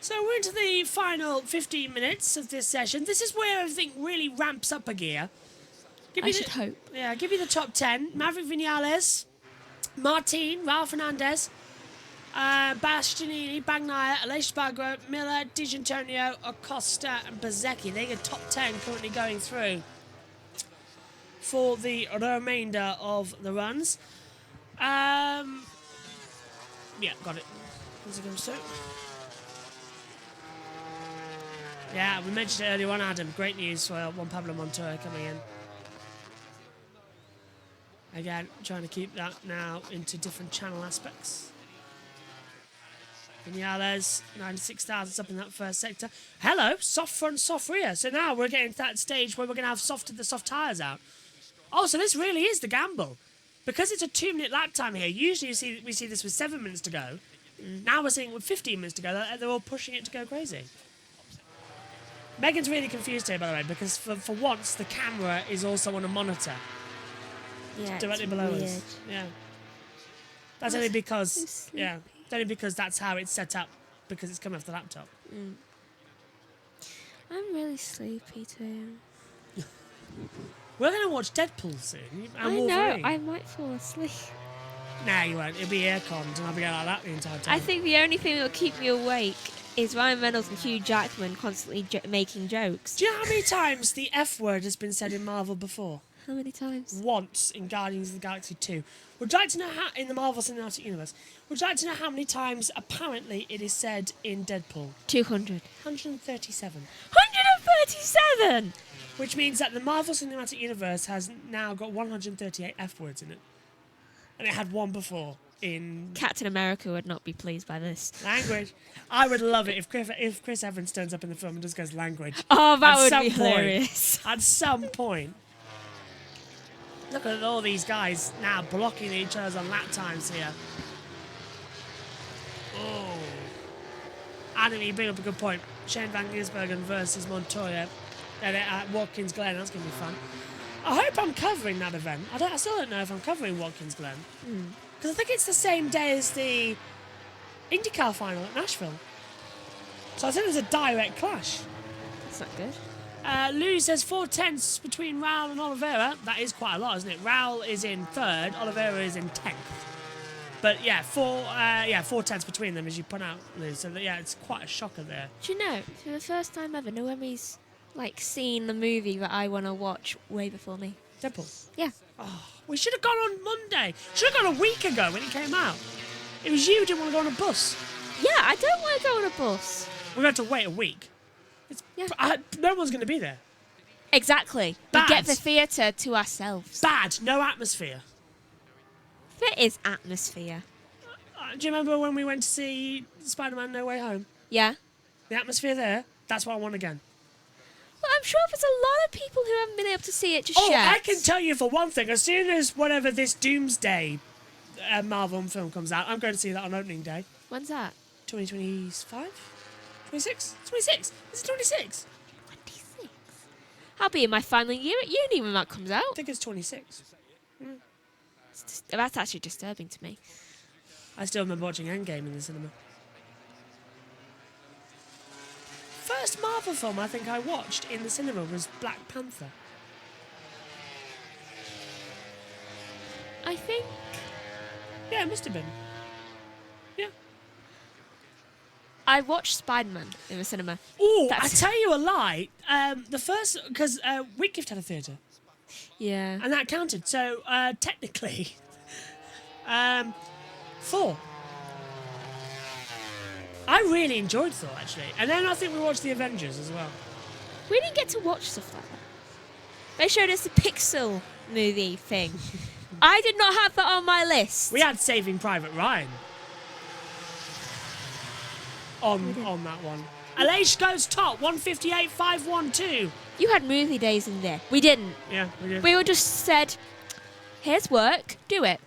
So we're into the final 15 minutes of this session. This is where everything really ramps up a gear. I should hope. Yeah, give you the top 10. Maverick Vinales, Martin, Raul Fernandez, Bastianini, Bagnaia, Aleix Spargo, Miller, Di Gianantonio, Acosta and Bezzecchi. They're your top 10 currently going through for the remainder of the runs. Yeah, got it. As it comes through. Yeah, we mentioned it earlier on, Adam. Great news for Juan Pablo Montoya coming in. Again, trying to keep that now into different channel aspects. Vinales, 96,000 up in that first sector. Hello, soft front, soft rear. So now we're getting to that stage where we're going to have the soft tyres out. Oh, so this really is the gamble. Because it's a 2-minute lap time here, usually we see this with 7 minutes to go. Now we're seeing with 15 minutes to go, they're all pushing it to go crazy. Megan's really confused here, by the way, because for once the camera is also on a monitor. Yeah, Directly below us. Yeah. That's only because that's how it's set up, because it's coming off the laptop. I'm really sleepy too. We're going to watch Deadpool soon. And I know, Wolverine. I might fall asleep. Nah, you won't. It'll be airconned, and I'll be going like that the entire time. I think the only thing that will keep me awake is Ryan Reynolds and Hugh Jackman constantly making jokes. Do you know how many times the F word has been said in Marvel before? How many times? Once in Guardians of the Galaxy 2. Would you like to know how, in the Marvel Cinematic Universe, would you like to know how many times apparently it is said in Deadpool? 200. 137. 137! Which means that the Marvel Cinematic Universe has now got 138 F words in it. And it had one before in... Captain America would not be pleased by this. Language. I would love it if Chris Evans turns up in the film and just goes language. Oh, that At would some be point. hilarious. At some point. Look at all these guys now blocking each other on lap times here. Oh. Adam, you bring up a good point. Shane Van Gisbergen versus Montoya at Watkins Glen. That's going to be fun. I hope I'm covering that event. I still don't know if I'm covering Watkins Glen. Because I think it's the same day as the IndyCar final at Nashville. So I think there's a direct clash. That's not good. Lou says 4 tenths between Raul and Oliveira. That is quite a lot, isn't it? Raul is in 3rd, Oliveira is in 10th. But yeah, 4 tenths between them, as you point out, Lou. So yeah, it's quite a shocker there. Do you know, for the first time ever, Noemi's seen the movie that I want to watch way before me. Deadpool. Yeah. Oh, we should have gone on Monday. Should have gone a week ago when it came out. It was you who didn't want to go on a bus. Yeah, I don't want to go on a bus. We're going to have to wait a week. No one's going to be there. Exactly. Bad. We get the theatre to ourselves. Bad. No atmosphere. There is atmosphere. Do you remember when we went to see Spider-Man No Way Home? Yeah. The atmosphere there, that's what I want again. Well, I'm sure there's a lot of people who haven't been able to see it just yet. I can tell you for one thing, as soon as whatever this Doomsday Marvel film comes out, I'm going to see that on opening day. When's that? 2025? 26? 26? Is it 26? 26. I'll be in my final year at uni when that comes out. I think it's 26. That's actually disturbing to me. I still remember watching Endgame in the cinema. First Marvel film I think I watched in the cinema was Black Panther. I think... Yeah, it must have been. Yeah. I watched Spider-Man in the cinema. Oh, I tell you a lie. The first... Because Whitgift had a theatre. Yeah. And that counted. So, technically... Thor. I really enjoyed Thor, actually. And then I think we watched The Avengers as well. We didn't get to watch stuff like that. They showed us the Pixel movie thing. I did not have that on my list. We had Saving Private Ryan. On that one. Aleix goes top, 158.512. You had movie days in there. We didn't. Yeah, we did. We were just said, here's work, do it.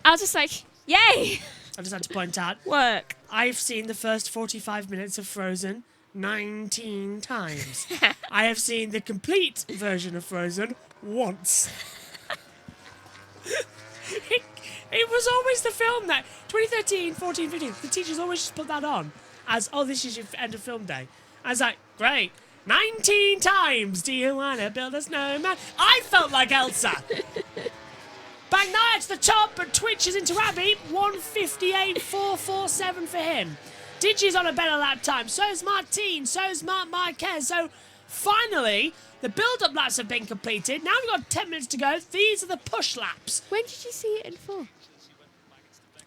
I was just like, yay! I just had to point out, Work. I've seen the first 45 minutes of Frozen 19 times. I have seen the complete version of Frozen once. It was always the film that 2013, 14, 15. The teachers always just put that on as, oh, this is your end of film day. I was like, great. 19 times. Do you want to build a snowman? I felt like Elsa. Bang Knight to the top, but Twitch is into Abby. 158.447 for him. Digi's on a better lap time. So's Martine. So's Mark Marquez. So finally, the build-up laps have been completed. Now we've got 10 minutes to go. These are the push laps. When did you see it in full?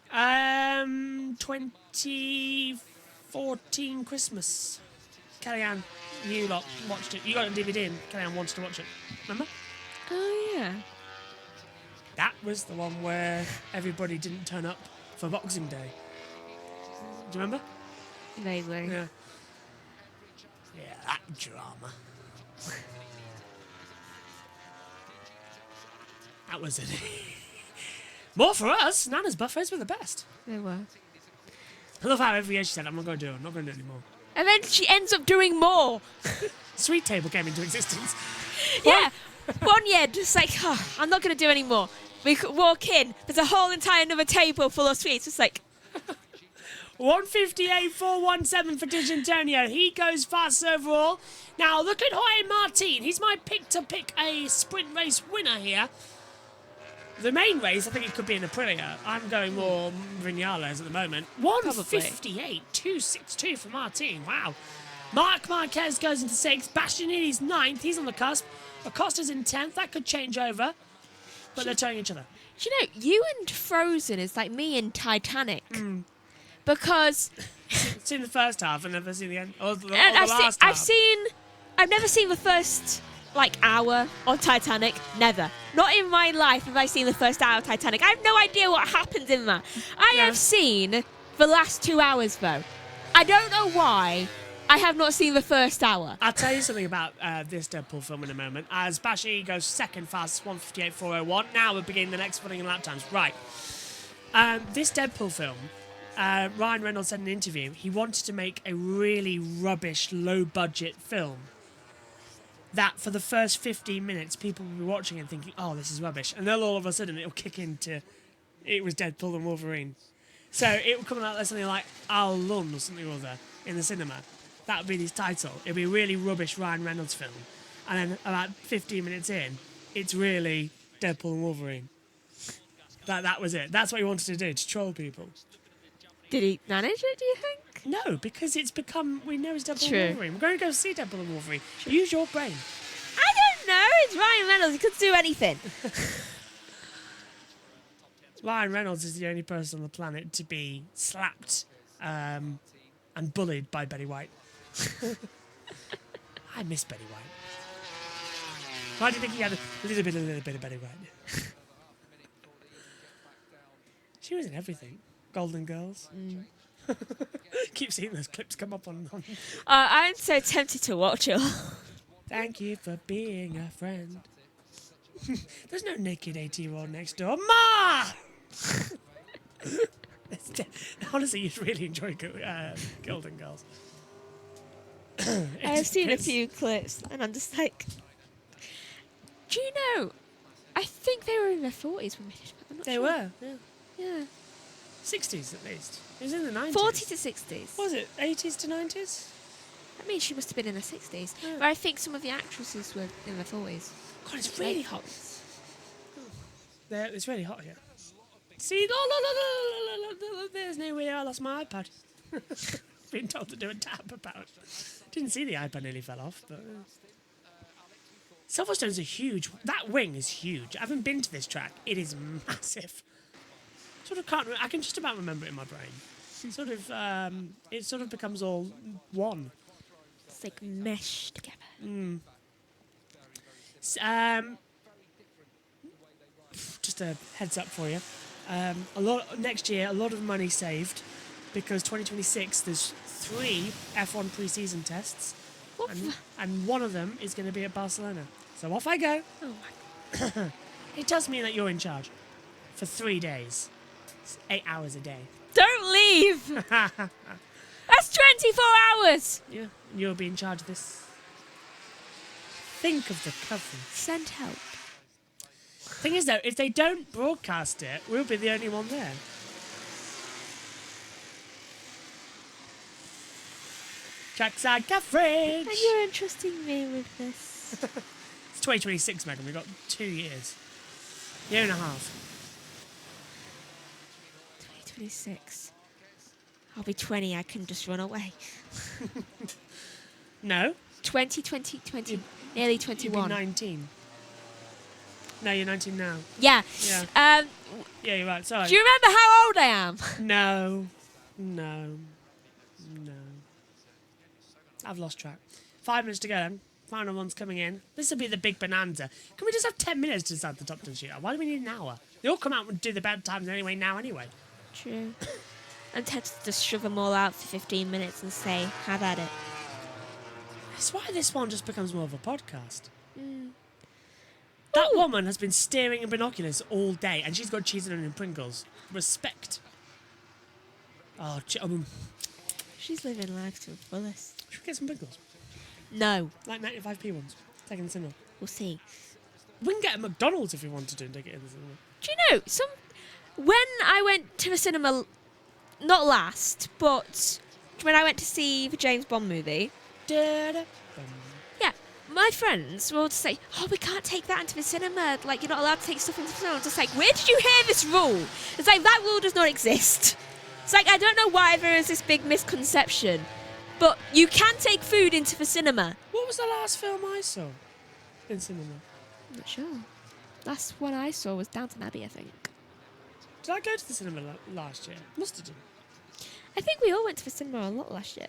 2014 Christmas. Kellyanne, you lot watched it. You got it on DVD and Kellyanne wanted to watch it. Remember? Oh, yeah. That was the one where everybody didn't turn up for Boxing Day. Do you remember? Vaguely. Yeah. Yeah, that drama. That was it. More for us. Nana's buffets were the best. They were. I love how every year she said, I'm not going to do it. I'm not going to do it anymore. And then she ends up doing more. Sweet Table came into existence. Yeah. One year, just like, oh, I'm not going to do any more. We could walk in. There's a whole entire another table full of sweets. It's like... 158.417 for Digentonio. He goes fast overall. Now, look at Jorge Martin. He's my pick to pick a sprint race winner here. The main race, I think it could be in Aprilia. I'm going more Vinales at the moment. 158.262 for Martin. Wow. Marc Marquez goes into 6th. Bastianini's 9th. He's on the cusp. Acosta's in 10th. That could change over. But they're towing each other. Do you know, you and Frozen is like me and Titanic. Because... Seen the first half and never seen the end. Or the last half. I've never seen the first... hour of Titanic. Never. Not in my life have I seen the first hour of Titanic. I have no idea what happens in that. I have seen the last 2 hours, though. I don't know why I have not seen the first hour. I'll tell you something about this Deadpool film in a moment. As Bashi goes second fastest, 158.401. Now we're beginning the next running in lap times. Right. This Deadpool film, Ryan Reynolds said in an interview, he wanted to make a really rubbish, low-budget film that for the first 15 minutes, people will be watching and thinking, oh, this is rubbish. And then all of a sudden, it'll kick into, it was Deadpool and Wolverine. So it will come out like something like Al Lun or something or other in the cinema. That would be his title. It'll be a really rubbish Ryan Reynolds film. And then about 15 minutes in, it's really Deadpool and Wolverine. That was it. That's what he wanted to do, to troll people. Did he manage it, do you think? No, because it's become, we know it's Deadpool True. and Wolverine. We're going to go see Deadpool and Wolverine. Use your brain. I don't know. It's Ryan Reynolds. He could do anything. Ryan Reynolds is the only person on the planet to be slapped and bullied by Betty White. I miss Betty White. Why do you think he had a little bit of Betty White? She was in everything. Golden Girls. Keep seeing those clips come up on. I'm so tempted to watch it. Thank you for being a friend. There's no naked 80-year-old next door. Ma! Honestly, you'd really enjoy Golden Girls. I've seen a few clips, and I'm just like, do you know? I think they were in their 40s when we did. I'm not They sure. were, Yeah. 60s at least. It was in the 90s. 40s to 60s. Was it 80s to 90s? That means she must have been in her 60s. Yeah. But I think some of the actresses were in their 40s. God, it's really Late hot. 40s. It's really hot here. See, look, there's nowhere I lost my iPad. Been told to do a tap about. Didn't see the iPad nearly fell off, but... Silverstone's a huge... That wing is huge. I haven't been to this track. It is massive. Sort of can't... I can just about remember it in my brain. It sort of becomes all one. It's like meshed together. Just a heads up for you. Next year, a lot of money saved because 2026 there's 3 F1 pre-season tests, and one of them is going to be at Barcelona. So off I go. Oh my God. It does mean that you're in charge for 3 days, it's 8 hours a day. Don't leave! That's 24 hours! Yeah, you'll be in charge of this. Think of the coverage. Send help. Thing is, though, if they don't broadcast it, we'll be the only one there. Trackside coverage! And you're entrusting me with this. It's 2026, Megan. We've got 2 years. Year and a half. 2026. I'll be 20. I can just run away. No. 20, nearly You'd 21. be 19. No, you're 19 now. Yeah. Yeah. Yeah, you're right. Sorry. Do you remember how old I am? No. I've lost track. 5 minutes to go then. Final one's coming in. This will be the big bonanza. Can we just have 10 minutes to decide the top 10 shootout? Why do we need an hour? They all come out and do the bad times anyway. True. I'm tempted to just shove them all out for 15 minutes and say, have at it. That's why this one just becomes more of a podcast. That woman has been staring in binoculars all day, and she's got cheese and onion Pringles. Respect. Oh, She's living life to the fullest. should we get some Pringles? No. Like 95p ones. Taking the cinema. We'll see. We can get a McDonald's if we wanted to and take it in the cinema. Do you know, when I went to the cinema, not last, but when I went to see the James Bond movie, yeah, my friends will say, oh, we can't take that into the cinema. Like, you're not allowed to take stuff into the cinema. I'm just like, where did you hear this rule? It's like, that rule does not exist. It's like, I don't know why there is this big misconception, but you can take food into the cinema. What was the last film I saw in cinema? I'm not sure. Last one I saw was Downton Abbey, I think. Did I go to the cinema last year? Must have done. I think we all went to the cinema a lot last year.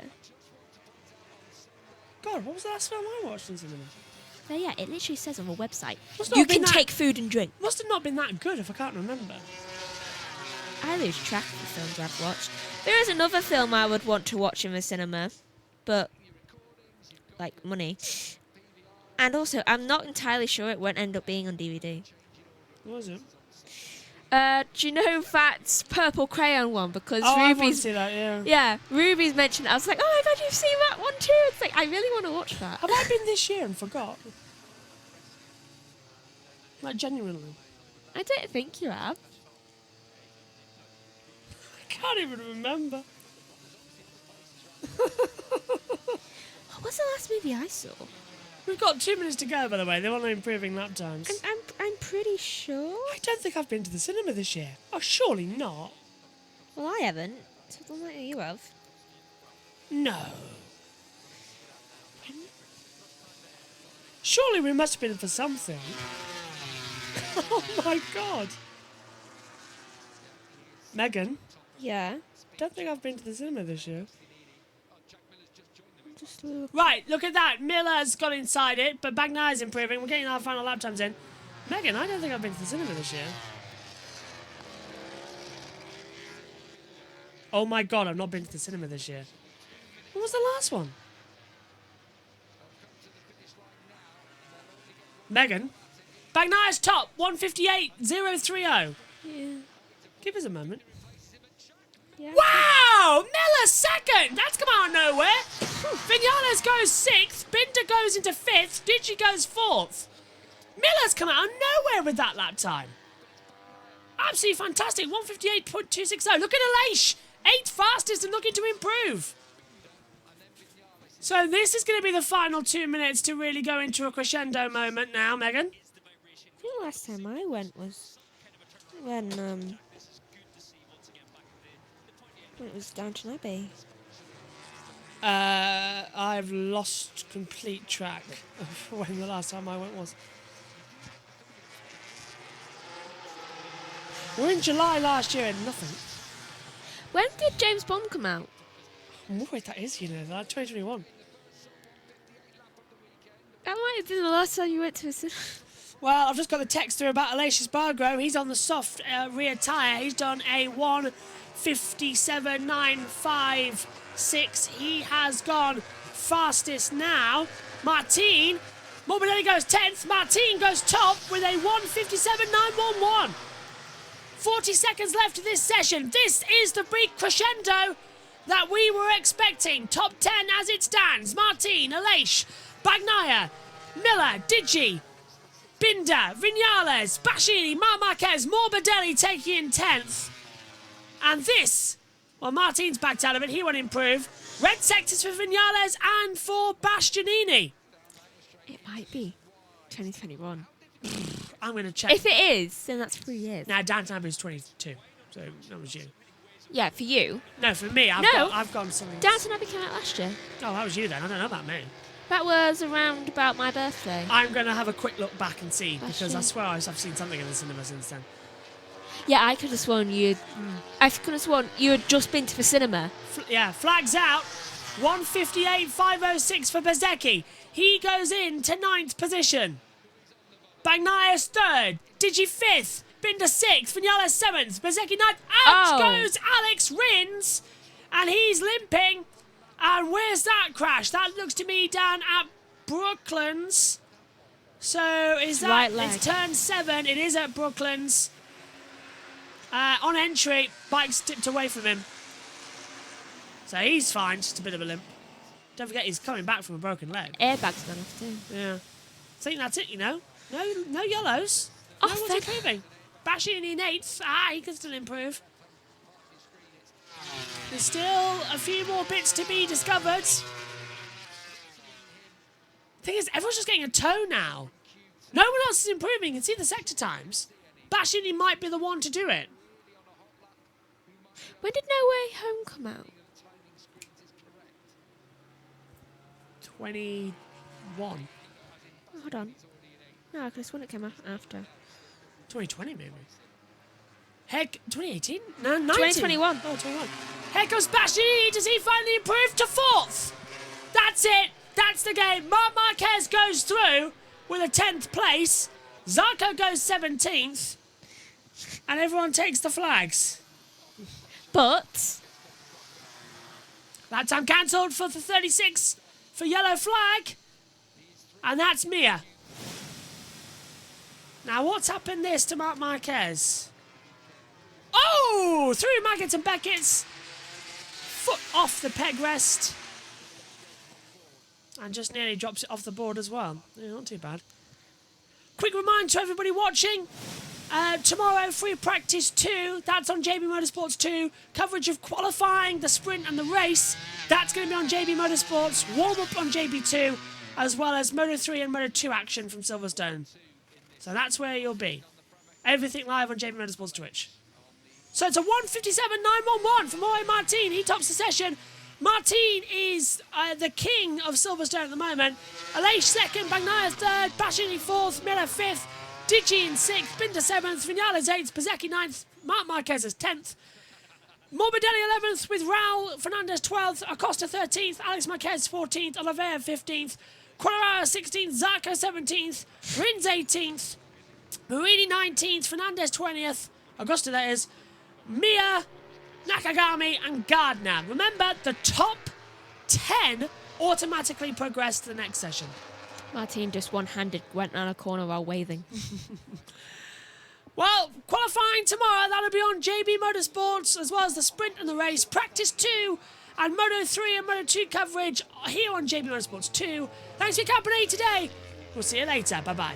God, what was the last film I watched in cinema? But yeah, it literally says on the website, Must not you have been can that- take food and drink. Must have not been that good if I can't remember. I lose track of the films I've watched. There is another film I would want to watch in the cinema, but, like, money. And also, I'm not entirely sure it won't end up being on DVD. What was it? Do you know that Purple Crayon one? Because I want to Ruby's... see that, yeah. Yeah, Ruby's mentioned it. I was like, oh my god, you've seen that one too? It's like, I really want to watch that. Have I been this year and forgot? Like, genuinely. I don't think you have. I can't even remember. What was the last movie I saw? We've got 2 minutes to go, by the way. They're on improving lap times. I'm pretty sure. I don't think I've been to the cinema this year. Oh, surely not. Well, I haven't. So I don't think you have. No. Surely we must have been for something. Oh my god. Megan, Yeah. don't think I've been to the cinema this year. Just a little... Right, look at that. Miller's got inside it, but Bagnaya's improving. We're getting our final lap times in. Megan, I don't think I've been to the cinema this year. Oh my god, I've not been to the cinema this year. What was the last one? Megan? Bagnaya's top, 158.030. Yeah. Give us a moment. Yeah. Wow! Miller second! That's come out of nowhere. Vinales goes 6th. Binder goes into 5th. Digi goes 4th. Miller's come out of nowhere with that lap time. Absolutely fantastic. 158.260. Look at Aleix. 8th fastest and looking to improve. So this is going to be the final 2 minutes to really go into a crescendo moment now, Megan. I think the last time I went was when it was Downton Abbey. I've lost complete track of when the last time I went was. We're in July last year and nothing. When did James Bond come out? I'm worried that is, like 2021. That might have been the last time you went to a cinema. Well, I've just got the text through about Aloysius Bargrow. He's on the soft rear tyre. He's done a 1:57.956. He has gone fastest now. Martin Morbidelli goes 10th. Martin goes top with a 1:57.911. 40 seconds left of this session. This is the big crescendo that we were expecting. Top 10 as it stands. Martin, Aleix, Bagnaia, Miller, Digi, Binder, Vinales, Bashini, Marc Marquez, Morbidelli taking in 10th. And this, well, Martin's backed out of it. He won't improve. Red sectors for Vinales and for Bastianini. It might be 2021. I'm going to check. If it is, then that's 3 years. Now, Downton Abbey is 22, so that was you. Yeah, for you. No, for me, I've gone something. Downton Abbey came out last year. Oh, that was you then. I don't know about me. That was around about my birthday. I'm going to have a quick look back and see, That's because I true. swear I've seen something in the cinema since then. Yeah, I could have sworn you. I could have sworn you had just been to the cinema. Yeah, flags out. 1:58.506 for Bezzecchi. He goes into 9th position. Bagnaia 3rd. Digi 5th. Binder 6th. Vignales 7th. Bezzecchi 9th. Out goes Alex Rins. And he's limping. And where's that crash? That looks to me down at Brooklands. So is that... Right leg. It's turn 7. It is at Brooklands. On entry, bike tipped away from him. So he's fine, just a bit of a limp. Don't forget he's coming back from a broken leg. Airbag's gone off too. Yeah. I think that's it, you know. No yellows. Oh, no one's improving. Bashing in 8th. He can still improve. There's still a few more bits to be discovered. Thing is, everyone's just getting a toe now. No one else is improving. You can see the sector times. Bashini might be the one to do it. When did No Way Home come out? 21. Hold on. No, I could have sworn it came after. 2020 maybe. Heck, 2018? No, 19. 2021. Oh, 21. Here comes Bashini. Does he finally improve to 4th? That's it. That's the game. Marc Marquez goes through with a 10th place. Zarco goes 17th. And everyone takes the flags. But that time cancelled for the 36 for yellow flag. And that's Mia. Now, what's happened this to Marc Marquez? Oh! Through Maggott and Beckett's. Foot off the peg rest. And just nearly drops it off the board as well. Yeah, not too bad. Quick reminder to everybody watching. Tomorrow, free practice 2. That's on JB Motorsports 2. Coverage of qualifying, the sprint and the race. That's going to be on JB Motorsports. Warm-up on JB2. As well as Moto3 and Moto2 action from Silverstone. So that's where you'll be. Everything live on JB Motorsports Twitch. So it's a 1:57.911 from Jorge Martin. He tops the session. Martin is the king of Silverstone at the moment. Aleix 2nd, Bagnaia 3rd, Bashini 4th, Miller 5th, Digi in 6th, Binder 7th, Vignales 8th, Bezzecchi 9th, Marc Marquez is 10th. Morbidelli 11th with Raul Fernandez 12th, Acosta 13th, Alex Marquez 14th, Oliveira 15th, Quartararo 16th, Zarco 17th, Rins 18th, Marini 19th, Fernandez 20th, Augusta that is, Mia, Nakagami and Gardner. Remember, the top 10 automatically progress to the next session. Martin just one-handed went around a corner while waving. Well, qualifying tomorrow, that'll be on JB Motorsports, as well as the sprint and the race. Practice 2 and Moto3 and Moto2 coverage here on JB Motorsports 2. Thanks for your company today. We'll see you later. Bye-bye.